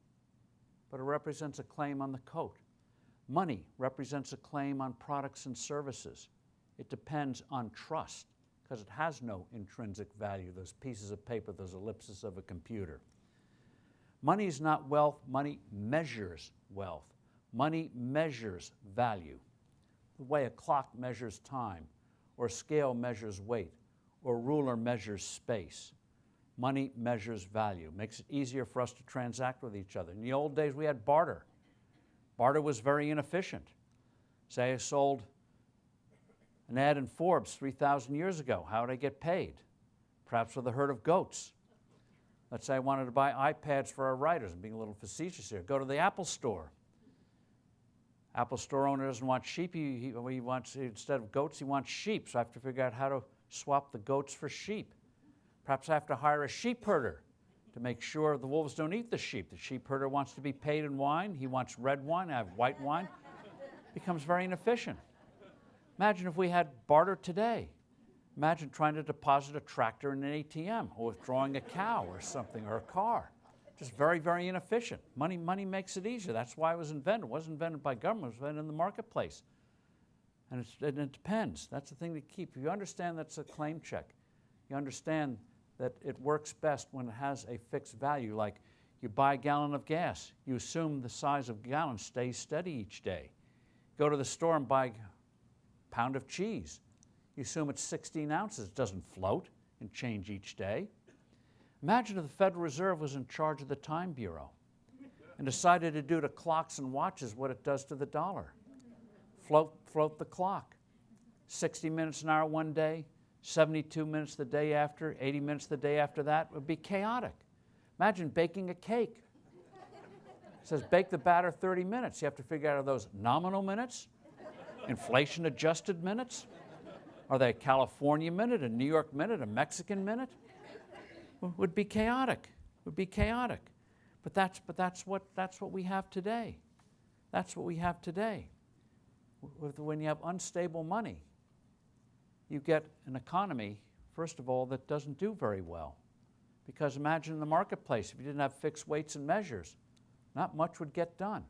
but it represents a claim on the coat. Money represents a claim on products and services. It depends on trust because it has no intrinsic value, those pieces of paper, those ellipses of a computer. Money is not wealth. Money measures wealth. Money measures value. The way a clock measures time, or a scale measures weight, or a ruler measures space. Money measures value, makes it easier for us to transact with each other. In the old days, we had barter. Barter was very inefficient. Say I sold an ad in Forbes 3,000 years ago. How would I get paid? Perhaps with a herd of goats. Let's say I wanted to buy iPads for our writers. I'm being a little facetious here. Go to the Apple store. Apple store owner doesn't want sheep. He wants, instead of goats, he wants sheep. So I have to figure out how to swap the goats for sheep. Perhaps I have to hire a sheep herder to make sure the wolves don't eat the sheep. The sheep herder wants to be paid in wine. He wants red wine. I have white wine. It becomes very inefficient. Imagine if we had barter today. Imagine trying to deposit a tractor in an ATM or withdrawing a cow or something or a car. Just very, very inefficient. Money makes it easier. That's why it was invented. It wasn't invented by government. It was invented in the marketplace. And it depends. That's the thing to keep. If you understand that's a claim check, you understand that it works best when it has a fixed value. Like you buy a gallon of gas, you assume the size of the gallon stays steady each day. Go to the store and buy a pound of cheese. You assume it's 16 ounces. It doesn't float and change each day. Imagine if the Federal Reserve was in charge of the Time Bureau and decided to do to clocks and watches what it does to the dollar. Float the clock. 60 minutes an hour one day, 72 minutes the day after, 80 minutes the day after that. It would be chaotic. Imagine baking a cake. It says bake the batter 30 minutes. You have to figure out, are those nominal minutes? Inflation-adjusted minutes? Are they a California minute, a New York minute, a Mexican minute? Would be chaotic. Would be chaotic. But that's what we have today. That's what we have today. When you have unstable money, you get an economy, first of all, that doesn't do very well. Because imagine in the marketplace, if you didn't have fixed weights and measures, not much would get done.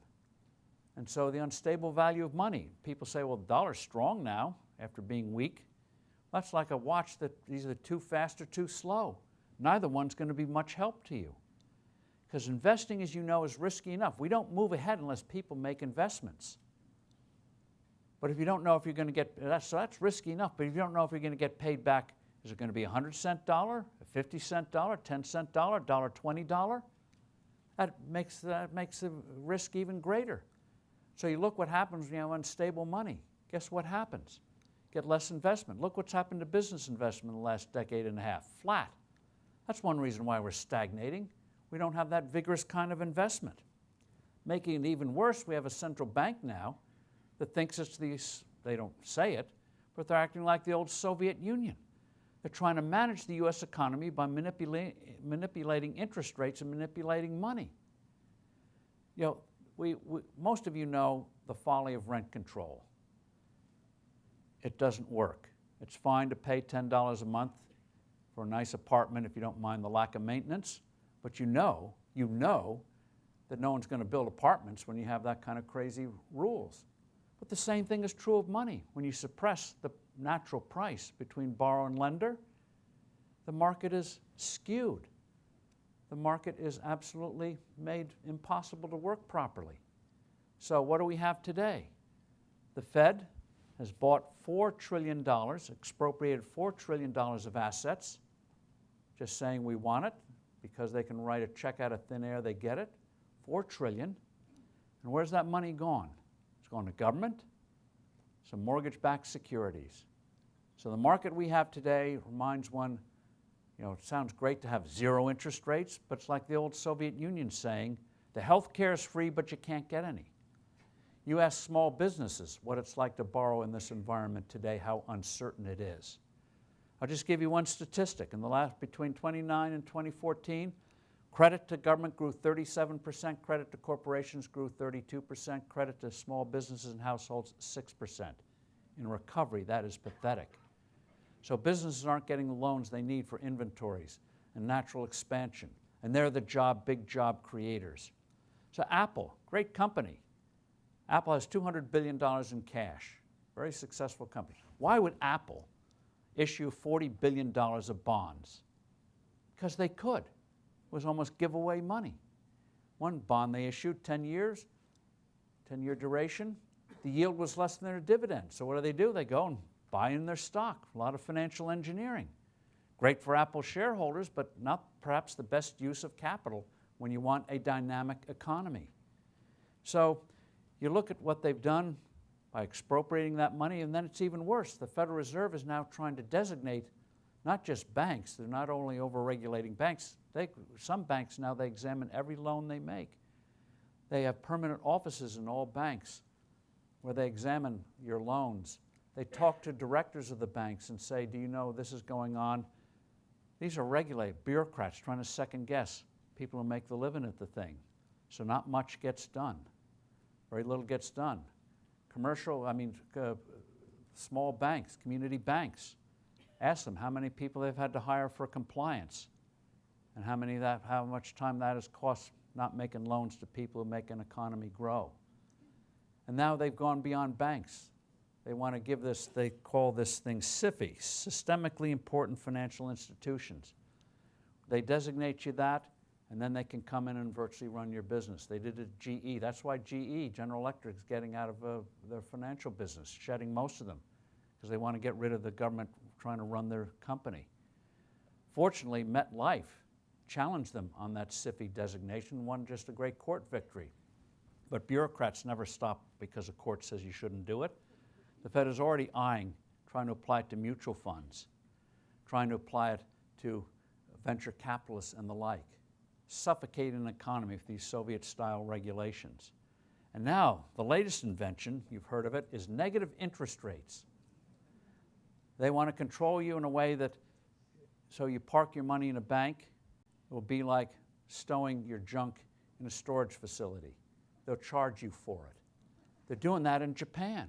And so the unstable value of money, people say, well, the dollar's strong now after being weak. That's like a watch that is either too fast or too slow. Neither one's going to be much help to you. Because investing, as you know, is risky enough. We don't move ahead unless people make investments. But if you don't know if you're going to get, that's risky enough, but if you don't know if you're going to get paid back, is it going to be a 100-cent dollar, a 50-cent dollar, 10-cent dollar, $1.20 dollar? That makes the risk even greater. So you look what happens when you have unstable money. Guess what happens? Get less investment. Look what's happened to business investment in the last decade and a half. Flat. That's one reason why we're stagnating. We don't have that vigorous kind of investment. Making it even worse, we have a central bank now that thinks it's these, they don't say it, but they're acting like the old Soviet Union. They're trying to manage the U.S. economy by manipulating interest rates and manipulating money. You know, most of you know the folly of rent control. It doesn't work. It's fine to pay $10 a month for a nice apartment if you don't mind the lack of maintenance, but you know that no one's going to build apartments when you have that kind of crazy rules. But the same thing is true of money. When you suppress the natural price between borrower and lender, the market is skewed. The market is absolutely made impossible to work properly. So what do we have today? The Fed has bought $4 trillion, expropriated $4 trillion of assets, just saying we want it, because they can write a check out of thin air, they get it, $4 trillion. And where's that money gone? It's gone to government, some mortgage-backed securities. So the market we have today reminds one, you know, it sounds great to have zero interest rates, but it's like the old Soviet Union saying, the health care is free, but you can't get any. You ask small businesses what it's like to borrow in this environment today, how uncertain it is. I'll just give you one statistic. In the last, between 2009 and 2014, credit to government grew 37%, credit to corporations grew 32%, credit to small businesses and households 6%. In recovery, that is pathetic. So businesses aren't getting the loans they need for inventories and natural expansion, and they're the big job creators. So Apple, great company. Apple has $200 billion in cash, very successful company. Why would Apple issue $40 billion of bonds? Because they could. It was almost giveaway money. One bond they issued, 10 years, 10-year duration, the yield was less than their dividend. So what do? They go and buy in their stock, a lot of financial engineering. Great for Apple shareholders, but not perhaps the best use of capital when you want a dynamic economy. So you look at what they've done by expropriating that money, and then it's even worse. The Federal Reserve is now trying to designate not just banks. They're not only over-regulating banks. Some banks now, they examine every loan they make. They have permanent offices in all banks where they examine your loans. They talk to directors of the banks and say, do you know this is going on? These are regulated bureaucrats trying to second guess people who make the living at the thing. So not much gets done. Very little gets done. Small banks, community banks. Ask them how many people they've had to hire for compliance and how much time that has cost not making loans to people who make an economy grow. And now they've gone beyond banks. They want to give this, they call this thing SIFI, systemically important financial institutions. They designate you that, and then they can come in and virtually run your business. They did it at GE. That's why GE, General Electric, is getting out of their financial business, shedding most of them, because they want to get rid of the government trying to run their company. Fortunately, MetLife challenged them on that SIFI designation, won just a great court victory. But bureaucrats never stop because a court says you shouldn't do it. The Fed is already eyeing trying to apply it to mutual funds, trying to apply it to venture capitalists and the like, suffocating an economy with these Soviet-style regulations. And now, the latest invention, you've heard of it, is negative interest rates. They want to control you in a way that, so you park your money in a bank, it will be like stowing your junk in a storage facility. They'll charge you for it. They're doing that in Japan.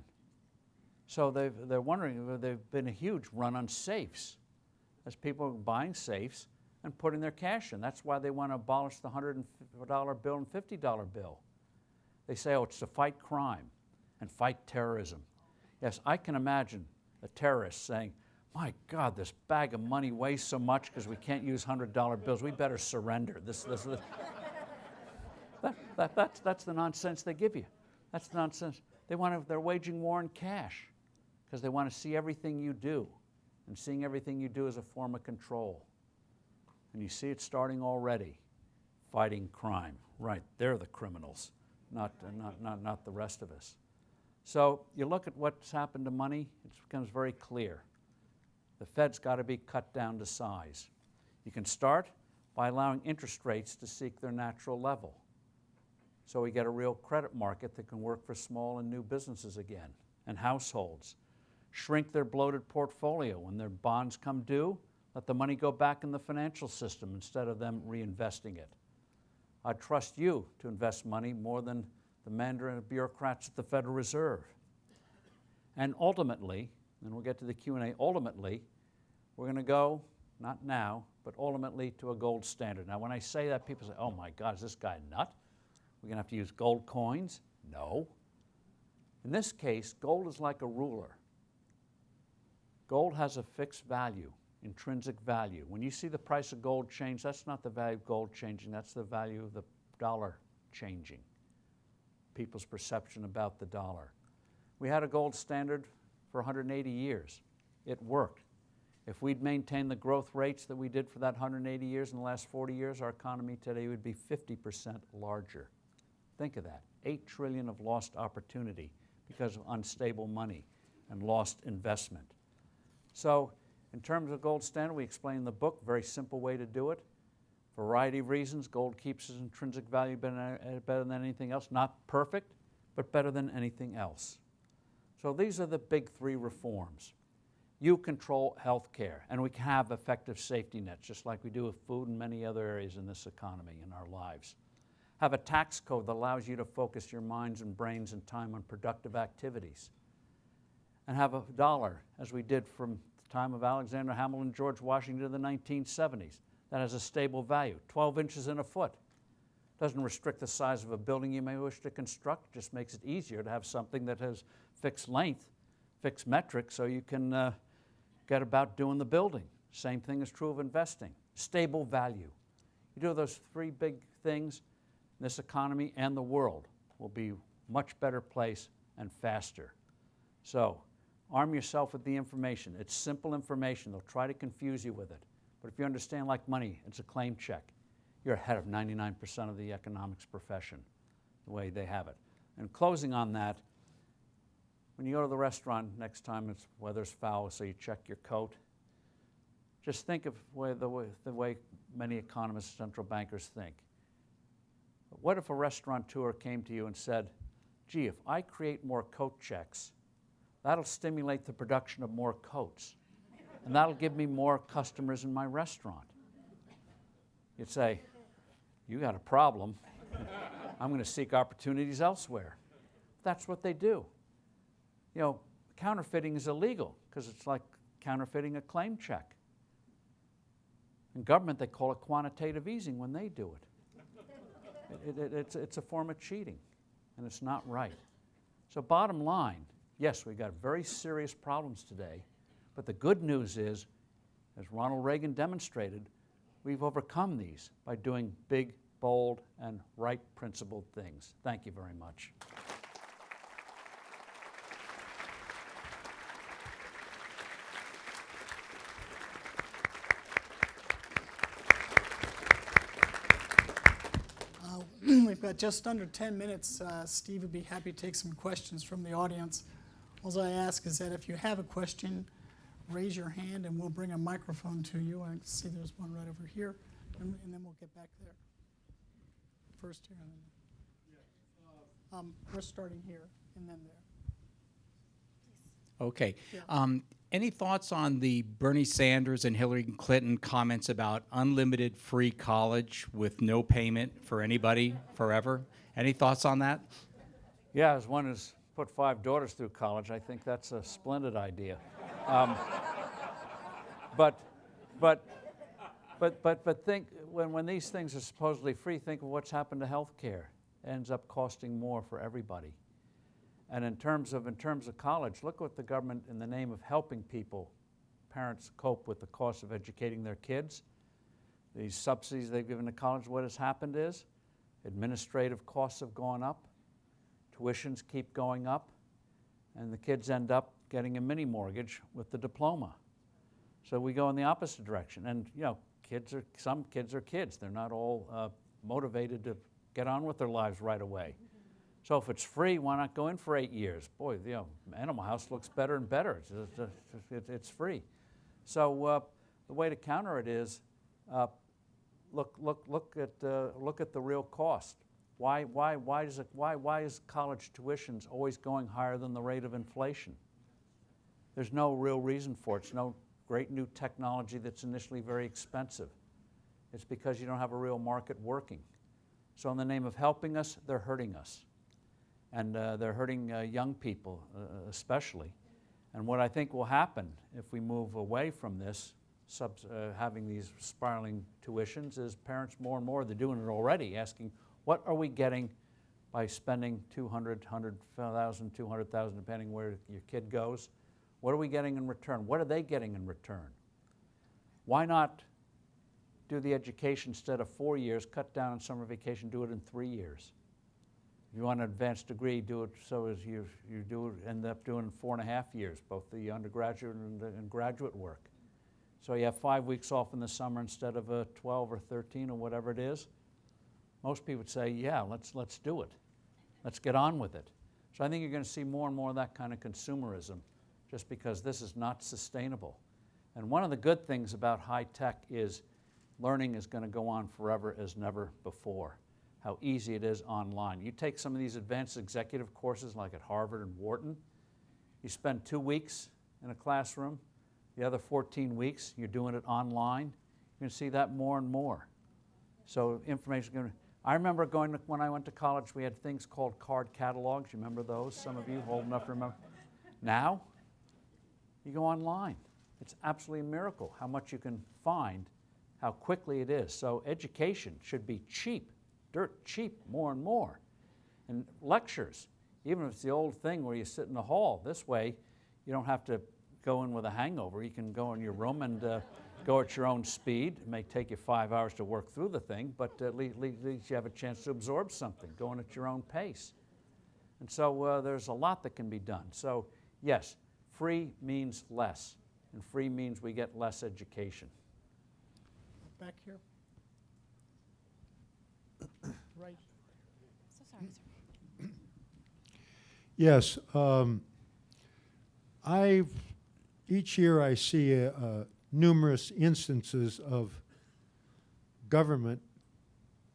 So they're wondering, there's been a huge run on safes, as people are buying safes and putting their cash in. That's why they want to abolish the $100 bill and $50 bill. They say, oh, it's to fight crime and fight terrorism. Yes, I can imagine a terrorist saying, my God, this bag of money weighs so much because we can't use $100 bills. We better surrender. That's the nonsense they give you. That's the nonsense. They're waging war in cash because they want to see everything you do. And seeing everything you do is a form of control. And you see it starting already. Fighting crime. Right, they're the criminals, not the rest of us. So you look at what's happened to money, it becomes very clear. The Fed's got to be cut down to size. You can start by allowing interest rates to seek their natural level. So we get a real credit market that can work for small and new businesses again, and households. Shrink their bloated portfolio. When their bonds come due, let the money go back in the financial system instead of them reinvesting it. I trust you to invest money more than the mandarin bureaucrats at the Federal Reserve. And ultimately, and we'll get to the Q&A, ultimately, we're going to go, not now, but ultimately to a gold standard. Now, when I say that, people say, oh my God, is this guy a nut? We're going to have to use gold coins? No. In this case, gold is like a ruler. Gold has a fixed value, intrinsic value. When you see the price of gold change, that's not the value of gold changing, that's the value of the dollar changing. People's perception about the dollar. We had a gold standard for 180 years. It worked. If we'd maintained the growth rates that we did for that 180 years in the last 40 years, our economy today would be 50% larger. Think of that, 8 trillion of lost opportunity because of unstable money and lost investment. So in terms of gold standard, we explain in the book, very simple way to do it. Variety of reasons, gold keeps its intrinsic value better than anything else. Not perfect, but better than anything else. So these are the big three reforms. You control health care, and we can have effective safety nets, just like we do with food and many other areas in this economy, in our lives. Have a tax code that allows you to focus your minds and brains and time on productive activities. And have a dollar, as we did from the time of Alexander Hamilton and George Washington to the 1970s, that has a stable value, 12 inches in a foot. Doesn't restrict the size of a building you may wish to construct, just makes it easier to have something that has fixed length, fixed metrics, so you can get about doing the building. Same thing is true of investing. Stable value. You do those three big things, this economy and the world will be a much better place and faster. So, arm yourself with the information. It's simple information. They'll try to confuse you with it. But if you understand, like money, it's a claim check. You're ahead of 99% of the economics profession, the way they have it. And closing on that, when you go to the restaurant next time, it's weather's foul, so you check your coat. Just think of the way many economists, central bankers think. What if a restaurateur came to you and said, gee, if I create more coat checks, that'll stimulate the production of more coats. and that'll give me more customers in my restaurant. You'd say, you got a problem. I'm going to seek opportunities elsewhere. That's what they do. You know, counterfeiting is illegal because it's like counterfeiting a claim check. In government, they call it quantitative easing when they do it. It's a form of cheating, and it's not right. So bottom line, yes, we've got very serious problems today, but the good news is, as Ronald Reagan demonstrated, we've overcome these by doing big, bold, and right principled things. Thank you very much. We've got just under 10 minutes. Steve would be happy to take some questions from the audience. All I ask is that if you have a question, raise your hand and we'll bring a microphone to you. I can see there's one right over here, and then we'll get back there. First here and then there. We're starting here and then there. Okay. Yeah. Any thoughts on the Bernie Sanders and Hillary Clinton comments about unlimited free college with no payment for anybody forever? Any thoughts on that? Yeah, as one who's put 5 daughters through college, I think that's a splendid idea. But think when these things are supposedly free, think of what's happened to health care. It ends up costing more for everybody. And in terms of college, look what the government, in the name of helping people, parents cope with the cost of educating their kids. These subsidies they've given to college, what has happened is administrative costs have gone up, tuitions keep going up, and the kids end up getting a mini mortgage with the diploma. So we go in the opposite direction. And you know, some kids are kids. They're not all motivated to get on with their lives right away. So if it's free, why not go in for 8 years? Boy, you know, Animal House looks better and better. It's free. So the way to counter it is look at the real cost. Why is college tuitions always going higher than the rate of inflation? There's no real reason for it. It's no great new technology that's initially very expensive. It's because you don't have a real market working. So in the name of helping us, they're hurting us. And they're hurting young people especially. And what I think will happen if we move away from this, having these spiraling tuitions, is parents more and more, they're doing it already, asking, what are we getting by spending $200,000, $100,000, $200,000, depending where your kid goes? What are we getting in return? What are they getting in return? Why not do the education instead of 4 years, cut down on summer vacation, do it in 3 years? If you want an advanced degree, do it so as you end up doing 4.5 years, both the undergraduate and graduate work. So you have 5 weeks off in the summer instead of 12 or 13 or whatever it is. Most people would say, yeah, let's do it. Let's get on with it. So I think you're going to see more and more of that kind of consumerism, just because this is not sustainable. And one of the good things about high tech is learning is going to go on forever as never before. How easy it is online. You take some of these advanced executive courses like at Harvard and Wharton, you spend 2 weeks in a classroom, the other 14 weeks you're doing it online. You're going to see that more and more. So information is going to... I remember when I went to college, we had things called card catalogs. You remember those? Some of you old enough to remember. Now, you go online. It's absolutely a miracle how much you can find, how quickly it is. So education should be cheap. Dirt cheap more and more. And lectures, even if it's the old thing where you sit in the hall, this way you don't have to go in with a hangover. You can go in your room and go at your own speed. It may take you 5 hours to work through the thing, but at least you have a chance to absorb something, going at your own pace. And so there's a lot that can be done. So yes, free means less, and free means we get less education. Back here. Right. So sorry, sir. Yes. Each year I see numerous instances of government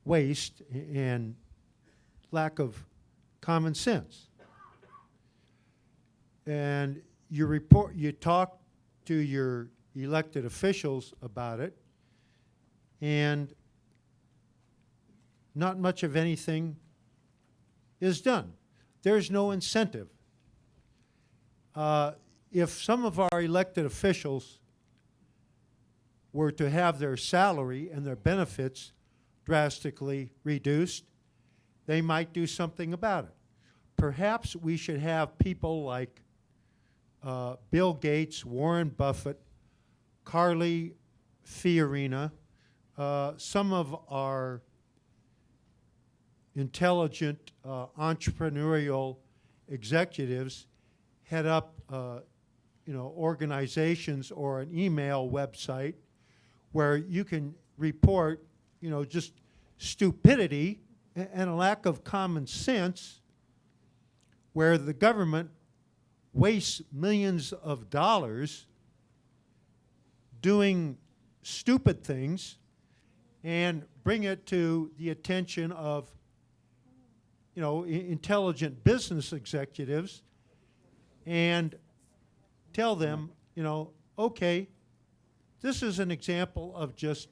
waste and lack of common sense. And you talk to your elected officials about it, and not much of anything is done. There's no incentive. If some of our elected officials were to have their salary and their benefits drastically reduced, they might do something about it. Perhaps we should have people like Bill Gates, Warren Buffett, Carly Fiorina, some of our intelligent entrepreneurial executives head up organizations or an email website where you can report just stupidity and a lack of common sense, where the government wastes millions of dollars doing stupid things, and bring it to the attention of intelligent business executives and tell them, okay, this is an example of just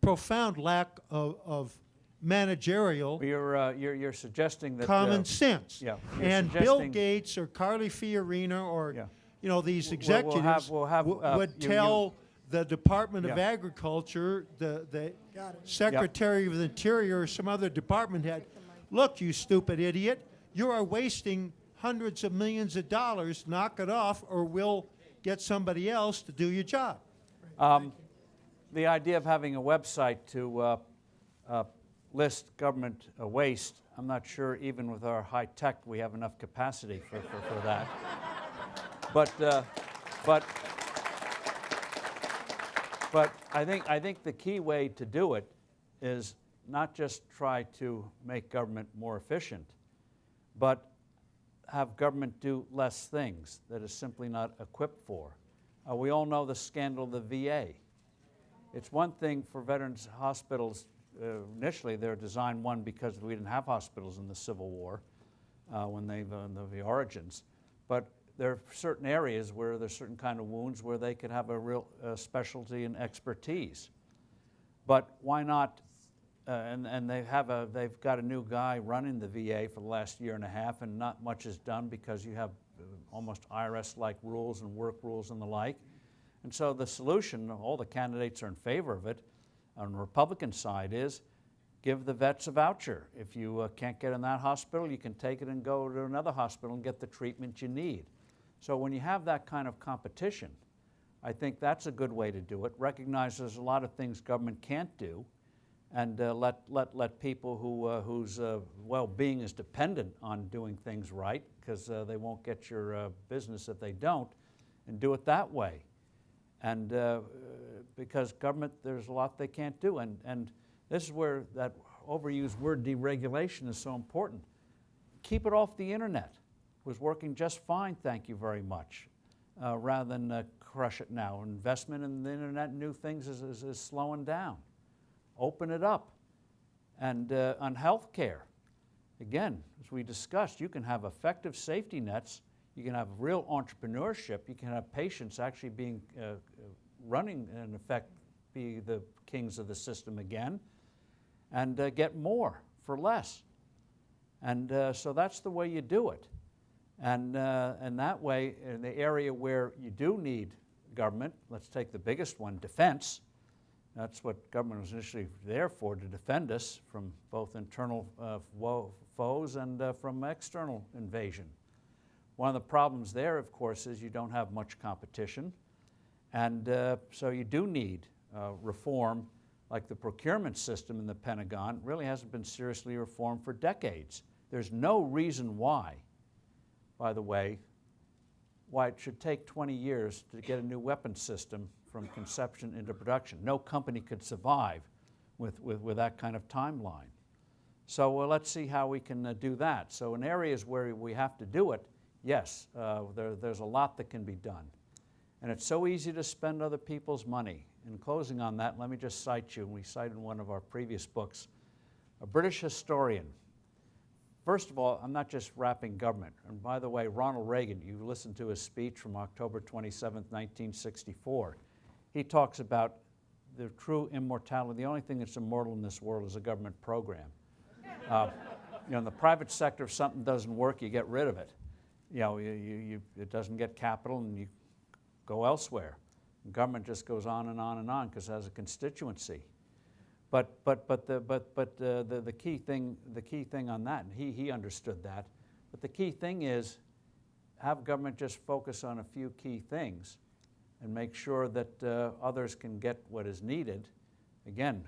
profound lack of managerial You're suggesting that common sense. yeah, you're And Bill suggesting- Gates or Carly Fiorina or Yeah. these We'll executives have, would you- tell the Department of Yeah. Agriculture, the Got it. Secretary of the Interior, or some other department head, look, you stupid idiot, you are wasting hundreds of millions of dollars, knock it off, or we'll get somebody else to do your job. The idea of having a website to list government waste, I'm not sure even with our high tech we have enough capacity for that. But I think the key way to do it is not just try to make government more efficient, but have government do less things that it's simply not equipped for. We all know the scandal of the VA. It's one thing for veterans hospitals. Initially, they were designed, one, because we didn't have hospitals in the Civil War when the origins. But there are certain areas where there's certain kind of wounds where they could have a real specialty and expertise. But why not? And they've got a new guy running the VA for the last year and a half, and not much is done because you have almost IRS-like rules and work rules and the like. And so the solution, all the candidates are in favor of it, on the Republican side, is give the vets a voucher. If you can't get in that hospital, you can take it and go to another hospital and get the treatment you need. So when you have that kind of competition, I think that's a good way to do it. Recognize there's a lot of things government can't do, and let people whose well-being is dependent on doing things right, because they won't get your business if they don't, and do it that way. And because government, there's a lot they can't do. And this is where that overused word deregulation is so important. Keep it off the internet. It was working just fine, thank you very much, rather than crush it now. Investment in the internet and new things is slowing down. Open it up. And on health care, again, as we discussed, you can have effective safety nets. You can have real entrepreneurship. You can have patients actually being running, in effect, be the kings of the system again, and get more for less. And so that's the way you do it. And that way, in the area where you do need government, let's take the biggest one, defense. That's what government was initially there for, to defend us from both internal foes and from external invasion. One of the problems there, of course, is you don't have much competition. And so you do need reform, like the procurement system in the Pentagon really hasn't been seriously reformed for decades. There's no reason why, by the way, why it should take 20 years to get a new weapons system from conception into production. No company could survive with that kind of timeline. So let's see how we can do that. So in areas where we have to do it, yes, there's a lot that can be done. And it's so easy to spend other people's money. In closing on that, let me just cite you, and we cited in one of our previous books, a British historian, first of all, I'm not just wrapping government. And by the way, Ronald Reagan, you listened to his speech from October 27th, 1964. He talks about the true immortality. The only thing that's immortal in this world is a government program. In the private sector, if something doesn't work, you get rid of it. It doesn't get capital, and you go elsewhere. And government just goes on and on and on because it has a constituency. But the key thing on that, and he understood that. But the key thing is, have government just focus on a few key things, and make sure that others can get what is needed. Again,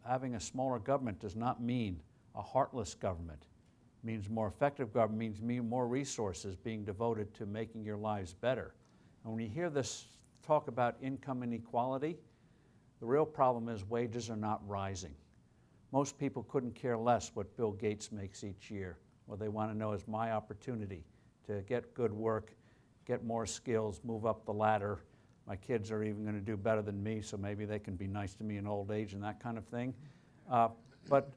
having a smaller government does not mean a heartless government. It means more effective government, means more resources being devoted to making your lives better. And when you hear this talk about income inequality, the real problem is wages are not rising. Most people couldn't care less what Bill Gates makes each year. What they want to know is my opportunity to get good work, get more skills, move up the ladder. My kids are even going to do better than me, so maybe they can be nice to me in old age and that kind of thing. But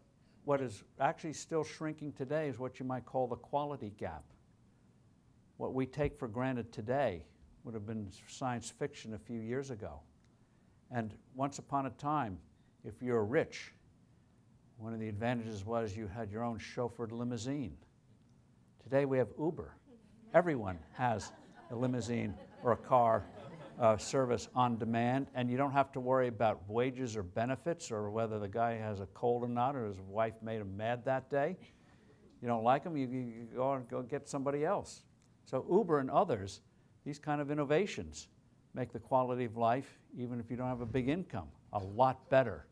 what is actually still shrinking today is what you might call the quality gap. What we take for granted today would have been science fiction a few years ago. And once upon a time, if you're rich, one of the advantages was you had your own chauffeured limousine. Today we have Uber. Everyone has a limousine or a car service on demand, and you don't have to worry about wages or benefits or whether the guy has a cold or not, or his wife made him mad that day. You don't like him, you go get somebody else. So Uber and others, these kind of innovations make the quality of life, even if you don't have a big income, a lot better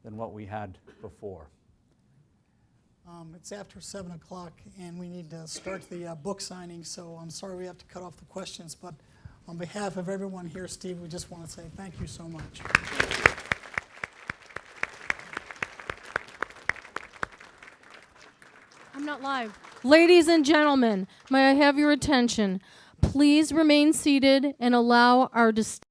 than what we had before. It's after 7 o'clock, and we need to start the book signing, so I'm sorry we have to cut off the questions, but on behalf of everyone here, Steve, we just want to say thank you so much. I'm not live. Ladies and gentlemen, may I have your attention? Please remain seated and allow our distinguished